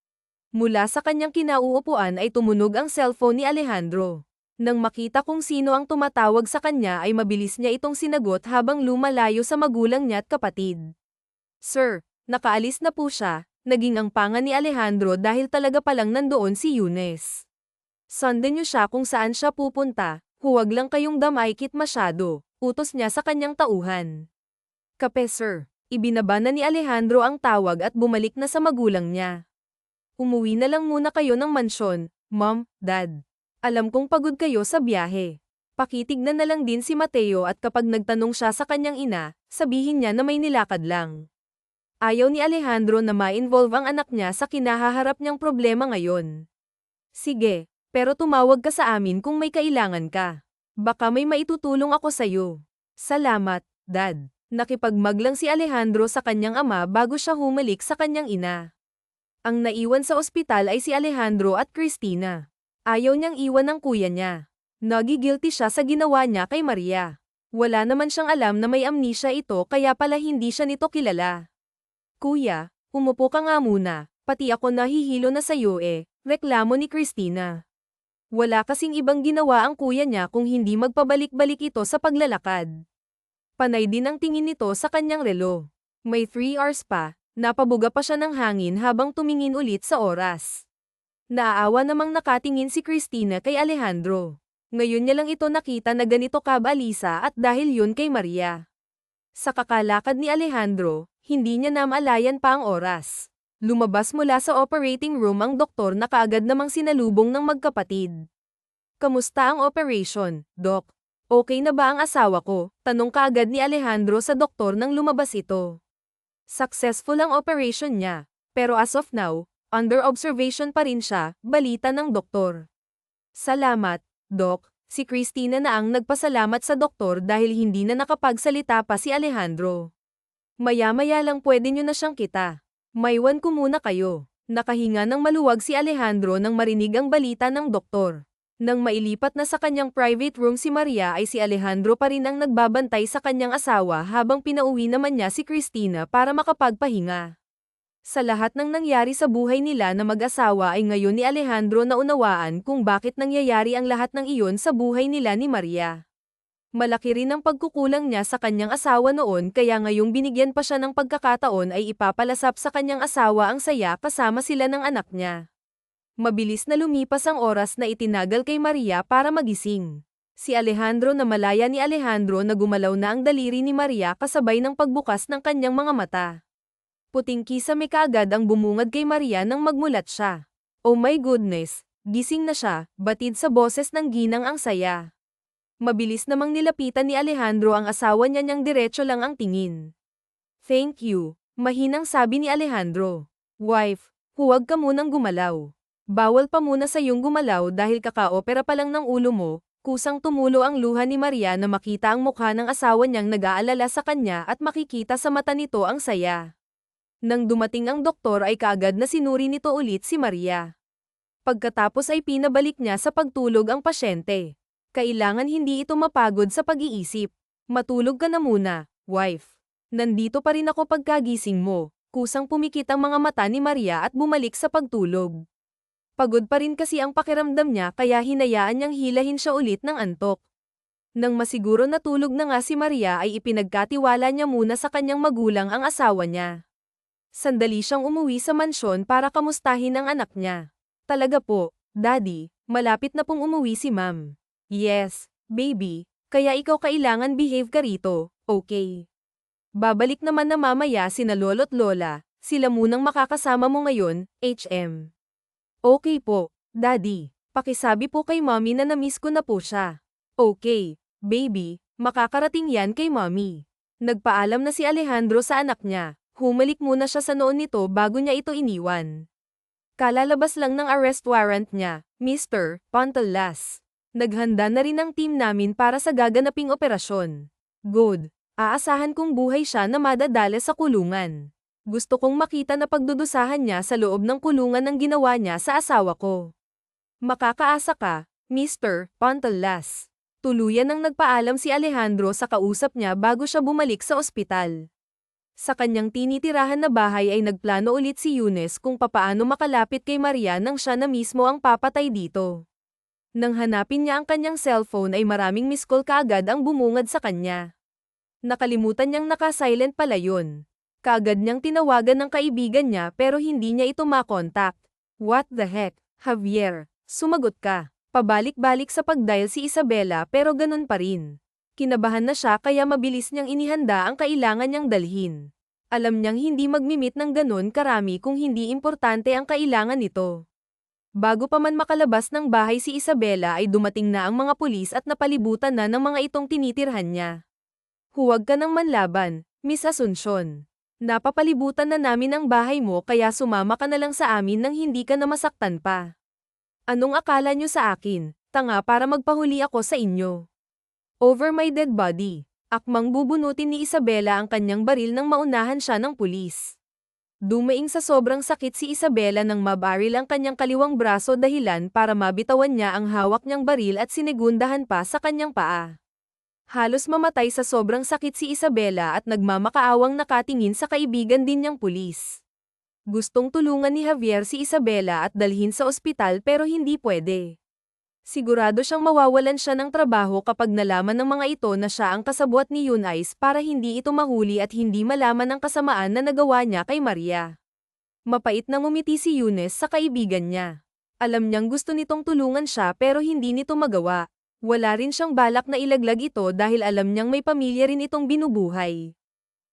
Mula sa kanyang kinauupuan ay tumunog ang cellphone ni Alejandro. Nang makita kung sino ang tumatawag sa kanya ay mabilis niya itong sinagot habang lumalayo sa magulang niya at kapatid. Sir, nakaalis na po siya. Naging ang panga ni Alejandro dahil talaga palang nandoon si Eunice. Sundan niyo siya kung saan siya pupunta. Huwag lang kayong damaykit masyado, utos niya sa kanyang tauhan. Kape sir, ibinaba na ni Alejandro ang tawag at bumalik na sa magulang niya. Umuwi na lang muna kayo ng mansyon, Mom, Dad. Alam kong pagod kayo sa biyahe. Pakitignan na lang din si Mateo at kapag nagtanong siya sa kanyang ina, sabihin niya na may nilakad lang. Ayaw ni Alejandro na ma-involve ang anak niya sa kinahaharap niyang problema ngayon. Sige. Pero tumawag ka sa amin kung may kailangan ka. Baka may maitutulong ako sa'yo. Salamat, Dad. Nakipagmaglang si Alejandro sa kanyang ama bago siya humalik sa kanyang ina. Ang naiwan sa ospital ay si Alejandro at Christina. Ayaw niyang iwan ang kuya niya. Nagigilty siya sa ginawa niya kay Maria. Wala naman siyang alam na may amnesia ito kaya pala hindi siya nito kilala. Kuya, umupo ka nga muna. Pati ako nahihilo na sa'yo reklamo ni Christina. Wala kasing ibang ginawa ang kuya niya kung hindi magpabalik-balik ito sa paglalakad. Panay din ang tingin nito sa kanyang relo. May 3 hours pa, napabuga pa siya ng hangin habang tumingin ulit sa oras. Naaawa namang nakatingin si Christina kay Alejandro. Ngayon niya lang ito nakita na ganito kabalisa at dahil yun kay Maria. Sa kakalakad ni Alejandro, hindi niya na maalayan pa ang oras. Lumabas mula sa operating room ang doktor na kaagad namang sinalubong ng magkapatid. Kamusta ang operation, Doc? Okay na ba ang asawa ko? Tanong kaagad ni Alejandro sa doktor nang lumabas ito. Successful ang operation niya, pero as of now, under observation pa rin siya, balita ng doktor. Salamat, Doc. Si Christina na ang nagpasalamat sa doktor dahil hindi na nakapagsalita pa si Alejandro. Maya-maya lang pwede nyo na siyang kita. Maiwan ko muna kayo. Nakahinga ng maluwag si Alejandro nang marinig ang balita ng doktor. Nang mailipat na sa kanyang private room si Maria ay si Alejandro pa rin ang nagbabantay sa kanyang asawa habang pinauwi naman niya si Christina para makapagpahinga. Sa lahat ng nangyari sa buhay nila na mag-asawa ay ngayon ni Alejandro naunawaan kung bakit nangyayari ang lahat ng iyon sa buhay nila ni Maria. Malaki rin ang pagkukulang niya sa kanyang asawa noon kaya ngayong binigyan pa siya ng pagkakataon ay ipapalasap sa kanyang asawa ang saya kasama sila ng anak niya. Mabilis na lumipas ang oras na itinagal kay Maria para magising. Si Alejandro na malaya ni Alejandro na gumalaw na ang daliri ni Maria kasabay ng pagbukas ng kanyang mga mata. Puting kisame kaagad ang bumungad kay Maria nang magmulat siya. Oh my goodness, gising na siya, batid sa boses ng ginang ang saya. Mabilis namang nilapitan ni Alejandro ang asawa niya niyang diretso lang ang tingin. Thank you, mahinang sabi ni Alejandro. Wife, huwag ka munang gumalaw. Bawal pa muna sa iyong gumalaw dahil kaka-opera pa lang ng ulo mo. Kusang tumulo ang luha ni Maria na makita ang mukha ng asawa niyang nag-aalala sa kanya at makikita sa mata nito ang saya. Nang dumating ang doktor ay kaagad na sinuri nito ulit si Maria. Pagkatapos ay pinabalik niya sa pagtulog ang pasyente. Kailangan hindi ito mapagod sa pag-iisip. Matulog ka na muna, wife. Nandito pa rin ako pagkagising mo. Kusang pumikit ang mga mata ni Maria at bumalik sa pagtulog. Pagod pa rin kasi ang pakiramdam niya kaya hinayaan niyang hilahin siya ulit ng antok. Nang masiguro natulog na nga si Maria ay ipinagkatiwala niya muna sa kanyang magulang ang asawa niya. Sandali siyang umuwi sa mansyon para kamustahin ang anak niya. Talaga po, Daddy, malapit na pong umuwi si Ma'am. Yes, baby, kaya ikaw kailangan behave ka rito, okay? Babalik naman na mamaya sina lolo't lola, sila munang makakasama mo ngayon, HM. Okay po, Daddy, pakisabi po kay Mommy na na-miss ko na po siya. Okay, baby, makakarating yan kay Mommy. Nagpaalam na si Alejandro sa anak niya. Humalik muna siya sa noon nito bago niya ito iniwan. Kalalabas lang ng arrest warrant niya, Mr. Pontelas. Naghanda na rin ang team namin para sa gaganaping operasyon. Good. Aasahan kong buhay siya na madadala sa kulungan. Gusto kong makita na pagdudusahan niya sa loob ng kulungan ng ginawa niya sa asawa ko. Makakaasa ka, Mr. Pontelas. Tuluyan nang nagpaalam si Alejandro sa kausap niya bago siya bumalik sa ospital. Sa kanyang tinitirahan na bahay ay nagplano ulit si Eunice kung papaano makalapit kay Maria nang siya na mismo ang papatay dito. Nang hanapin niya ang kanyang cellphone ay maraming miss call kaagad ang bumungad sa kanya. Nakalimutan niyang naka-silent pala yun. Kaagad niyang tinawagan ng kaibigan niya pero hindi niya ito makontak. What the heck, Javier? Sumagot ka. Pabalik-balik sa pagdial si Isabela pero ganun pa rin. Kinabahan na siya kaya mabilis niyang inihanda ang kailangan niyang dalhin. Alam niyang hindi magmimit ng ganun karami kung hindi importante ang kailangan nito. Bago pa man makalabas ng bahay si Isabela ay dumating na ang mga pulis at napalibutan na ng mga itong tinitirhan niya. Huwag ka nang manlaban, Miss Asuncion. Napapalibutan na namin ang bahay mo kaya sumama ka na lang sa amin nang hindi ka na masaktan pa. Anong akala niyo sa akin? Tanga para magpahuli ako sa inyo. Over my dead body. Akmang bubunutin ni Isabela ang kanyang baril nang maunahan siya ng pulis. Dumaing sa sobrang sakit si Isabela nang mabaril ang kanyang kaliwang braso dahilan para mabitawan niya ang hawak niyang baril at sinegundahan pa sa kanyang paa. Halos mamatay sa sobrang sakit si Isabela at nagmamakaawang nakatingin sa kaibigan din niyang pulis. Gustong tulungan ni Javier si Isabela at dalhin sa ospital pero hindi pwede. Sigurado siyang mawawalan siya ng trabaho kapag nalaman ng mga ito na siya ang kasabwat ni Yunais para hindi ito mahuli at hindi malaman ang kasamaan na nagawa niya kay Maria. Mapait na ngumiti si Eunice sa kaibigan niya. Alam niyang gusto nitong tulungan siya pero hindi nito magawa. Wala rin siyang balak na ilaglag ito dahil alam niyang may pamilya rin itong binubuhay.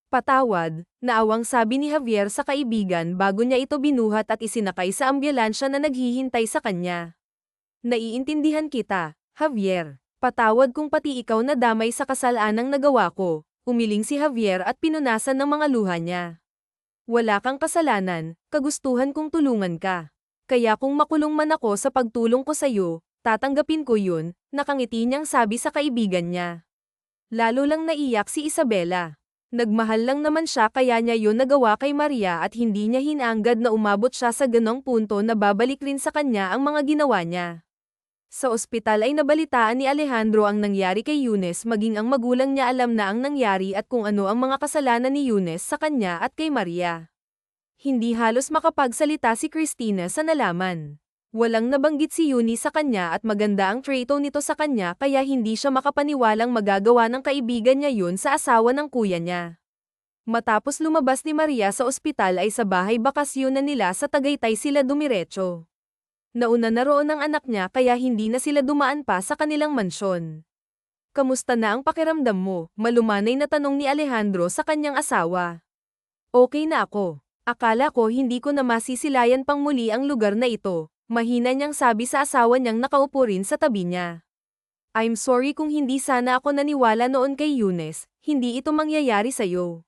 Patawad, naawang sabi ni Javier sa kaibigan bago niya ito binuhat at isinakay sa ambulansya na naghihintay sa kanya. Naiintindihan kita, Javier. Patawad kung pati ikaw nadamay sa kasalanang nagawa ko, umiling si Javier at pinunasan ng mga luha niya. Wala kang kasalanan, kagustuhan kong tulungan ka. Kaya kung makulong man ako sa pagtulong ko sa'yo, tatanggapin ko yun, nakangiti niyang sabi sa kaibigan niya. Lalo lang naiyak si Isabela. Nagmahal lang naman siya kaya niya yun nagawa kay Maria at hindi niya hinanggad na umabot siya sa ganong punto na babalik rin sa kanya ang mga ginawa niya. Sa ospital ay nabalitaan ni Alejandro ang nangyari kay Eunice maging ang magulang niya alam na ang nangyari at kung ano ang mga kasalanan ni Eunice sa kanya at kay Maria. Hindi halos makapagsalita si Cristina sa nalaman. Walang nabanggit si Eunice sa kanya at maganda ang trato nito sa kanya kaya hindi siya makapaniwalang magagawa ng kaibigan niya yun sa asawa ng kuya niya. Matapos lumabas ni Maria sa ospital ay sa bahay bakasyon na nila sa Tagaytay sila dumiretso. Nauna na roon ang anak niya kaya hindi na sila dumaan pa sa kanilang mansyon. Kamusta na ang pakiramdam mo? Malumanay na tanong ni Alejandro sa kanyang asawa. Okay na ako. Akala ko hindi ko na masisilayan pang muli ang lugar na ito. Mahina niyang sabi sa asawa niyang nakaupo rin sa tabi niya. I'm sorry kung hindi sana ako naniwala noon kay Eunice, hindi ito mangyayari sa'yo.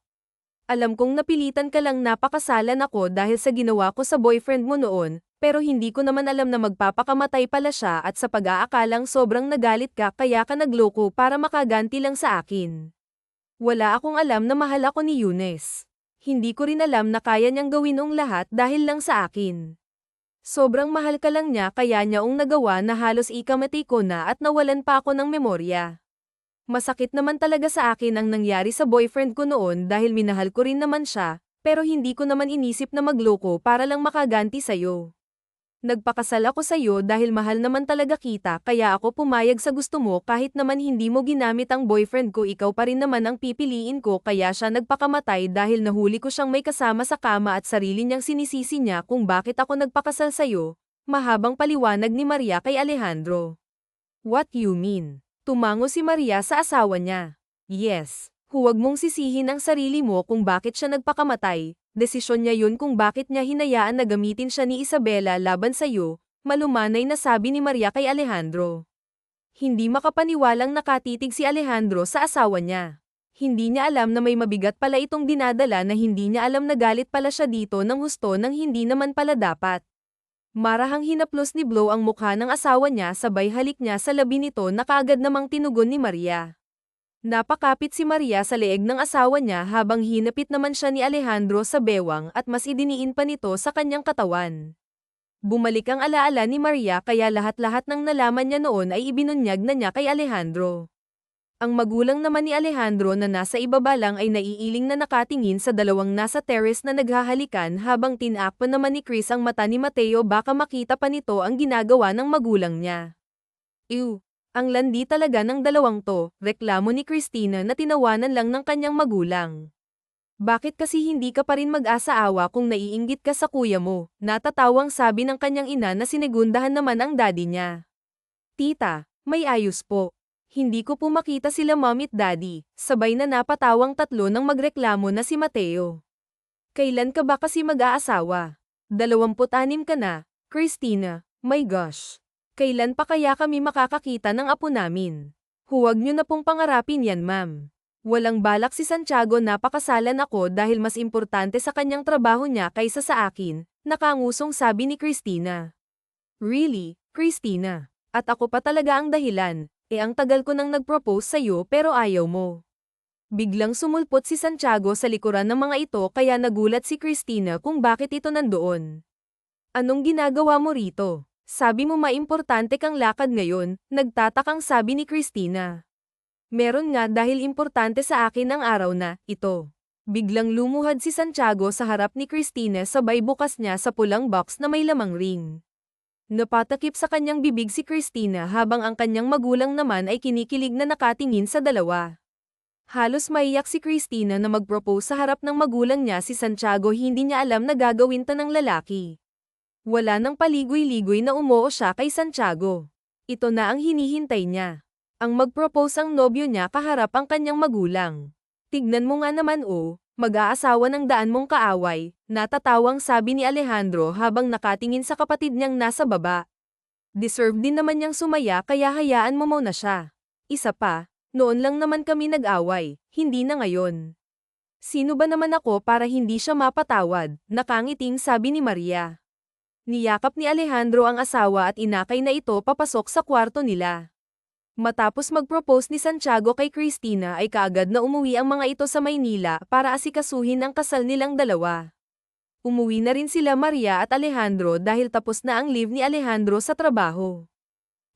Alam kong napilitan ka lang napakasalan ako dahil sa ginawa ko sa boyfriend mo noon, pero hindi ko naman alam na magpapakamatay pala siya at sa pag-aakalang sobrang nagalit ka kaya ka nagloko para makaganti lang sa akin. Wala akong alam na mahal ako ni Eunice. Hindi ko rin alam na kaya niyang gawin ang lahat dahil lang sa akin. Sobrang mahal ka lang niya kaya niya ang nagawa na halos ikamatay ko na at nawalan pa ako ng memorya. Masakit naman talaga sa akin ang nangyari sa boyfriend ko noon dahil minahal ko rin naman siya, pero hindi ko naman inisip na magloko para lang makaganti sa'yo. Nagpakasal ako sa'yo dahil mahal naman talaga kita kaya ako pumayag sa gusto mo kahit naman hindi mo ginamit ang boyfriend ko ikaw pa rin naman ang pipiliin ko kaya siya nagpakamatay dahil nahuli ko siyang may kasama sa kama at sarili niyang sinisisi niya kung bakit ako nagpakasal sa'yo, mahabang paliwanag ni Maria kay Alejandro. What you mean? Tumango si Maria sa asawa niya. Yes, huwag mong sisihin ang sarili mo kung bakit siya nagpakamatay. Desisyon niya yun kung bakit niya hinayaan na gamitin siya ni Isabela laban sa'yo, malumanay na sabi ni Maria kay Alejandro. Hindi makapaniwalang nakatitig si Alejandro sa asawa niya. Hindi niya alam na may mabigat pala itong dinadala na hindi niya alam na galit pala siya dito ng husto nang hindi naman pala dapat. Marahang hinaplos ni Blow ang mukha ng asawa niya sabay halik niya sa labi nito na kaagad namang tinugon ni Maria. Napakapit si Maria sa leeg ng asawa niya habang hinapit naman siya ni Alejandro sa bewang at mas idiniin pa nito sa kanyang katawan. Bumalik ang alaala ni Maria kaya lahat-lahat ng nalaman niya noon ay ibinunyag na niya kay Alejandro. Ang magulang naman ni Alejandro na nasa ibaba lang ay naiiling na nakatingin sa dalawang nasa terrace na naghahalikan habang tinakpan naman ni Chris ang mata ni Mateo baka makita pa nito ang ginagawa ng magulang niya. Ew! Ang landi talaga ng dalawang to, reklamo ni Cristina na tinawanan lang ng kanyang magulang. Bakit kasi hindi ka pa rin mag-asa-awa kung naiinggit ka sa kuya mo? Natatawang sabi ng kanyang ina na sinegundahan naman ang daddy niya. Tita, may ayos po. Hindi ko po makita sila mom at daddy, sabay na napatawang tatlo nang magreklamo na si Mateo. Kailan ka ba kasi mag-aasawa? 26 ka na, Cristina, my gosh. Kailan pa kaya kami makakakita ng apo namin? Huwag niyo na pong pangarapin yan ma'am. Walang balak si Santiago na pakasalan ako dahil mas importante sa kanyang trabaho niya kaysa sa akin, nakangusong sabi ni Cristina. Really, Cristina? At ako pa talaga ang dahilan, ang tagal ko nang nag-propose sa'yo pero ayaw mo. Biglang sumulpot si Santiago sa likuran ng mga ito kaya nagulat si Cristina kung bakit ito nandoon. Anong ginagawa mo rito? Sabi mo maimportante kang lakad ngayon, nagtatakang sabi ni Cristina. Meron nga dahil importante sa akin ang araw na, ito. Biglang lumuhad si Santiago sa harap ni Cristina sabay bukas niya sa pulang box na may lamang ring. Napatakip sa kanyang bibig si Christina habang ang kanyang magulang naman ay kinikilig na nakatingin sa dalawa. Halos maiyak si Christina na mag-propose sa harap ng magulang niya si Santiago, hindi niya alam na gagawin ta ng lalaki. Wala nang paligoy-ligoy na umoo siya kay Santiago. Ito na ang hinihintay niya. Ang mag-propose ang nobyo niya kaharap ang kanyang magulang. Tignan mo nga naman mag-aasawa ng daan mong kaaway, natatawang sabi ni Alejandro habang nakatingin sa kapatid niyang nasa baba. Deserve din naman niyang sumaya kaya hayaan mo muna siya. Isa pa, noon lang naman kami nag-away, hindi na ngayon. Sino ba naman ako para hindi siya mapatawad, nakangiting sabi ni Maria. Niyakap ni Alejandro ang asawa at inakay na ito papasok sa kwarto nila. Matapos mag-propose ni Santiago kay Christina ay kaagad na umuwi ang mga ito sa Maynila para asikasuhin ang kasal nilang dalawa. Umuwi na rin sila Maria at Alejandro dahil tapos na ang leave ni Alejandro sa trabaho.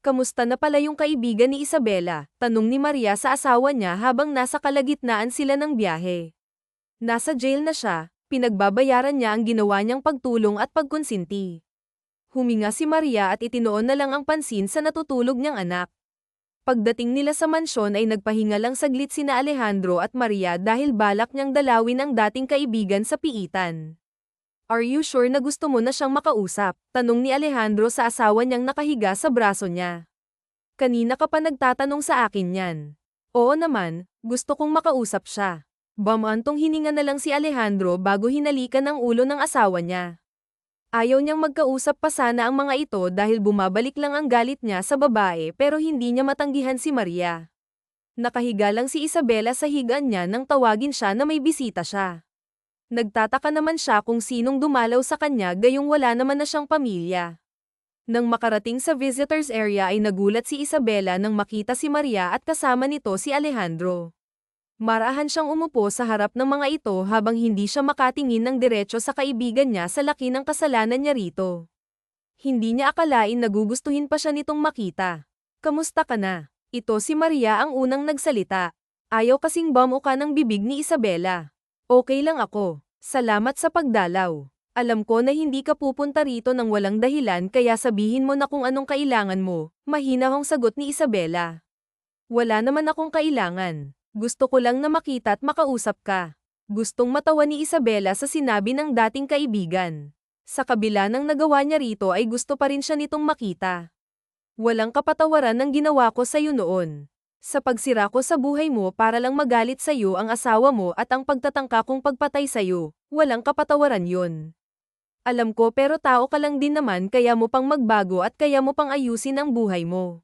Kamusta na pala yung kaibigan ni Isabela? Tanong ni Maria sa asawa niya habang nasa kalagitnaan sila ng biyahe. Nasa jail na siya, pinagbabayaran niya ang ginawa niyang pagtulong at pagkonsinti. Huminga si Maria at itinoon na lang ang pansin sa natutulog niyang anak. Pagdating nila sa mansyon ay nagpahinga lang saglit sina Alejandro at Maria dahil balak niyang dalawin ang dating kaibigan sa piitan. Are you sure na gusto mo na siyang makausap? Tanong ni Alejandro sa asawa niyang nakahiga sa braso niya. Kanina ka pa nagtatanong sa akin yan. Oo naman, gusto kong makausap siya. Bamantong hininga na lang si Alejandro bago hinalikan ang ulo ng asawa niya. Ayaw niyang magkausap pa sana ang mga ito dahil bumabalik lang ang galit niya sa babae pero hindi niya matanggihan si Maria. Nakahiga lang si Isabela sa higaan niya nang tawagin siya na may bisita siya. Nagtataka naman siya kung sinong dumalaw sa kanya gayong wala naman na siyang pamilya. Nang makarating sa visitors area ay nagulat si Isabela nang makita si Maria at kasama nito si Alejandro. Marahan siyang umupo sa harap ng mga ito habang hindi siya makatingin ng diretso sa kaibigan niya sa laki ng kasalanan niya rito. Hindi niya akalain nagugustuhin pa siya nitong makita. Kamusta ka na? Ito si Maria ang unang nagsalita. Ayaw kasing bumuka ng bibig ni Isabela. Okay lang ako. Salamat sa pagdalaw. Alam ko na hindi ka pupunta rito ng walang dahilan kaya sabihin mo na kung anong kailangan mo. Mahinahong sagot ni Isabela. Wala naman akong kailangan. Gusto ko lang na makita at makausap ka. Gustong matawa ni Isabela sa sinabi ng dating kaibigan. Sa kabila ng nagawa niya rito ay gusto pa rin siya nitong makita. Walang kapatawaran ng ginawa ko sa iyo noon. Sa pagsira ko sa buhay mo para lang magalit sa iyo ang asawa mo at ang pagtatangka kong pagpatay sa iyo, walang kapatawaran yon. Alam ko pero tao ka lang din naman kaya mo pang magbago at kaya mo pang ayusin ang buhay mo.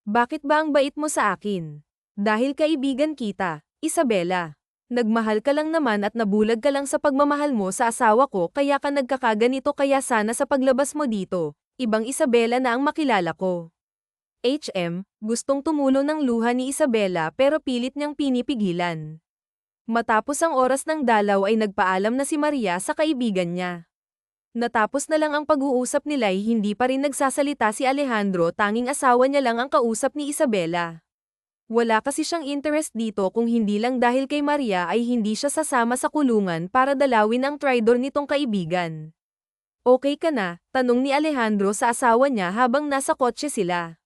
Bakit ba ang bait mo sa akin? Dahil kaibigan kita, Isabela. Nagmahal ka lang naman at nabulag ka lang sa pagmamahal mo sa asawa ko kaya ka nagkakaganito kaya sana sa paglabas mo dito, ibang Isabela na ang makilala ko. Gustong tumulo ng luha ni Isabela pero pilit niyang pinipigilan. Matapos ang oras ng dalaw ay nagpaalam na si Maria sa kaibigan niya. Natapos na lang ang pag-uusap nila ay hindi pa rin nagsasalita si Alejandro, tanging asawa niya lang ang kausap ni Isabela. Wala kasi siyang interest dito kung hindi lang dahil kay Maria ay hindi siya sasama sa kulungan para dalawin ang traidor nitong kaibigan. Okay ka na? Tanong ni Alejandro sa asawa niya habang nasa kotse sila.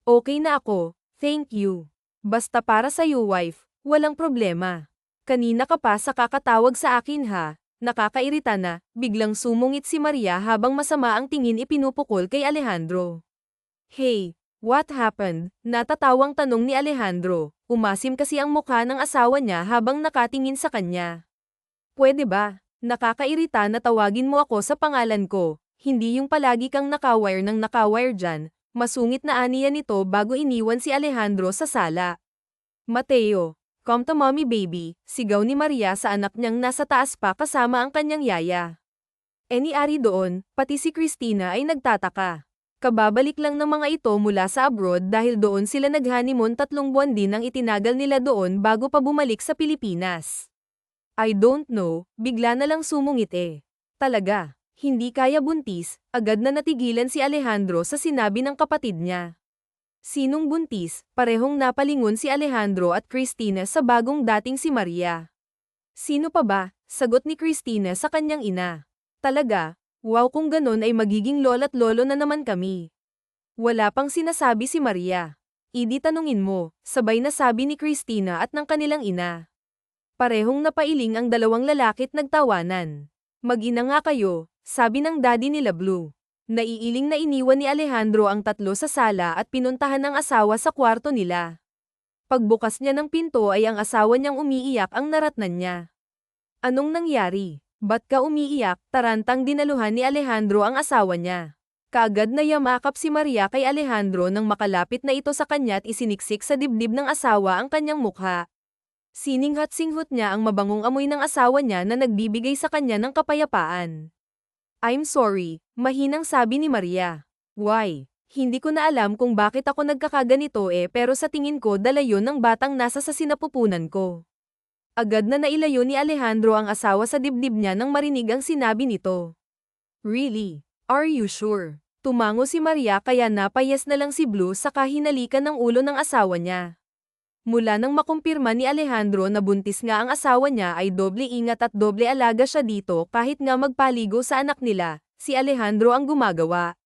Okay na ako, thank you. Basta para sa you wife, walang problema. Kanina ka pa sa kakatawag sa akin ha, nakakairita na, biglang sumungit si Maria habang masama ang tingin ipinupukol kay Alejandro. Hey! What happened? Natatawang tanong ni Alejandro. Umasim kasi ang mukha ng asawa niya habang nakatingin sa kanya. Pwede ba? Nakakairita na tawagin mo ako sa pangalan ko. Hindi yung palagi kang nakawire ng nakawire dyan. Masungit na aniya nito bago iniwan si Alejandro sa sala. Mateo, come to mommy baby, sigaw ni Maria sa anak niyang nasa taas pa kasama ang kanyang yaya. Ari doon, pati si Christina ay nagtataka. Kababalik lang ng mga ito mula sa abroad dahil doon sila nag-honeymoon 3 buwan din ang itinagal nila doon bago pa bumalik sa Pilipinas. I don't know, bigla na lang sumungit Talaga, hindi kaya buntis, agad na natigilan si Alejandro sa sinabi ng kapatid niya. Sinong buntis? Parehong napalingon si Alejandro at Christina sa bagong dating si Maria. Sino pa ba? Sagot ni Christina sa kanyang ina. Talaga? Wow, kung ganon ay magiging lola't lolo na naman kami. Wala pang sinasabi si Maria. Idi tanungin mo, sabay na sabi ni Christina at ng kanilang ina. Parehong napailing ang dalawang lalaki't nagtawanan. Mag-ina nga kayo, sabi ng daddy nila Blue. Naiiling na iniwan ni Alejandro ang tatlo sa sala at pinuntahan ng asawa sa kwarto nila. Pagbukas niya ng pinto ay ang asawa niyang umiiyak ang naratnan niya. Anong nangyari? Ba't ka umiiyak? Tarantang dinaluhan ni Alejandro ang asawa niya. Kaagad na yamakap si Maria kay Alejandro nang makalapit na ito sa kanya at isiniksik sa dibdib ng asawa ang kanyang mukha. Sininghat-singhot niya ang mabangong amoy ng asawa niya na nagbibigay sa kanya ng kapayapaan. I'm sorry, mahinang sabi ni Maria. Why? Hindi ko na alam kung bakit ako nagkakaganito pero sa tingin ko dala yon ng batang nasa sa sinapupunan ko. Agad na nailayo ni Alejandro ang asawa sa dibdib niya nang marinig ang sinabi nito. Really? Are you sure? Tumango si Maria kaya napayas na lang si Blue sa kahinalikan ng ulo ng asawa niya. Mula nang makumpirma ni Alejandro na buntis nga ang asawa niya ay doble ingat at doble alaga siya dito kahit nga magpaligo sa anak nila, si Alejandro ang gumagawa.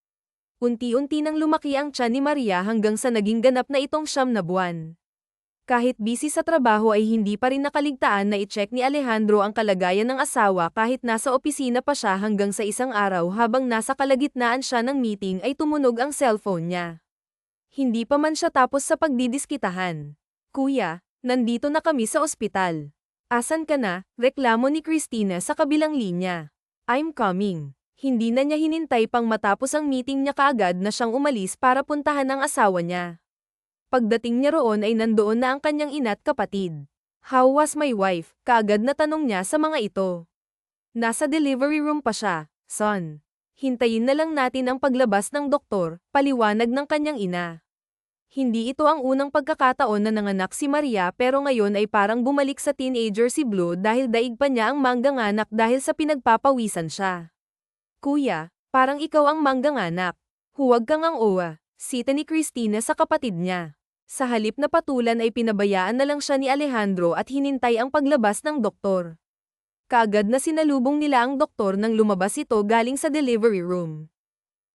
Unti-unti nang lumaki ang tiyan ni Maria hanggang sa naging ganap na itong 9 na buwan. Kahit busy sa trabaho ay hindi pa rin nakaligtaan na i-check ni Alejandro ang kalagayan ng asawa kahit nasa opisina pa siya hanggang sa isang araw habang nasa kalagitnaan siya ng meeting ay tumunog ang cellphone niya. Hindi pa man siya tapos sa pagdidiskitahan. Kuya, nandito na kami sa ospital. Asan ka na? Reklamo ni Christina sa kabilang linya. I'm coming. Hindi na niya hinintay pang matapos ang meeting niya kaagad na siyang umalis para puntahan ang asawa niya. Pagdating niya roon ay nandoon na ang kanyang ina't kapatid. How was my wife? Kaagad na tanong niya sa mga ito. Nasa delivery room pa siya, son. Hintayin na lang natin ang paglabas ng doktor, paliwanag ng kanyang ina. Hindi ito ang unang pagkakataon na nanganak si Maria pero ngayon ay parang bumalik sa teenager si Blue dahil daig pa niya ang mangganganak dahil sa pinagpapawisan siya. Kuya, parang ikaw ang mangganganak. Huwag kang ang owa, sita ni Christina sa kapatid niya. Sa halip na patulan ay pinabayaan na lang siya ni Alejandro at hinintay ang paglabas ng doktor. Kaagad na sinalubong nila ang doktor nang lumabas ito galing sa delivery room.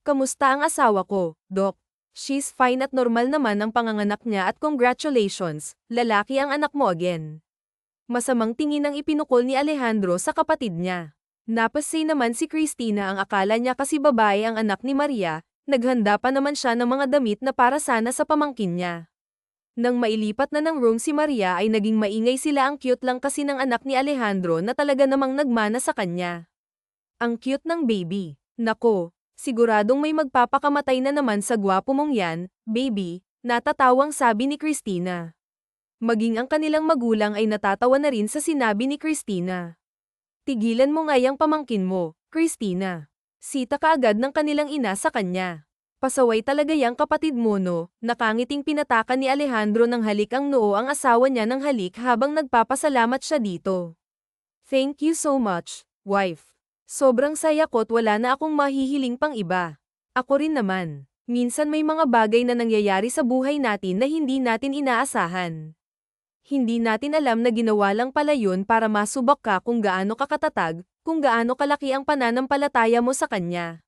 Kamusta ang asawa ko, Dok? She's fine at normal naman ang panganganak niya at congratulations, lalaki ang anak mo again. Masamang tingin ang ipinukol ni Alejandro sa kapatid niya. Napasay naman si Christina ang akala niya kasi babae ang anak ni Maria, naghanda pa naman siya ng mga damit na para sana sa pamangkin niya. Nang mailipat na ng room si Maria ay naging maingay sila ang cute lang kasi ng anak ni Alejandro na talaga namang nagmana sa kanya. Ang cute ng baby. Nako, siguradong may magpapakamatay na naman sa gwapo mong yan, baby, natatawang sabi ni Christina. Maging ang kanilang magulang ay natatawa na rin sa sinabi ni Christina. Tigilan mo nga yang pamangkin mo, Christina. Sita kaagad ng kanilang ina sa kanya. Pasaway talaga yang kapatid mo no, nakangiting pinatakan ni Alejandro ng halik ang noo ang asawa niya ng halik habang nagpapasalamat siya dito. Thank you so much, wife. Sobrang saya ko't wala na akong mahihiling pang iba. Ako rin naman. Minsan may mga bagay na nangyayari sa buhay natin na hindi natin inaasahan. Hindi natin alam na ginawa lang pala yun para masubak ka kung gaano ka katatag, kung gaano kalaki ang pananampalataya mo sa kanya.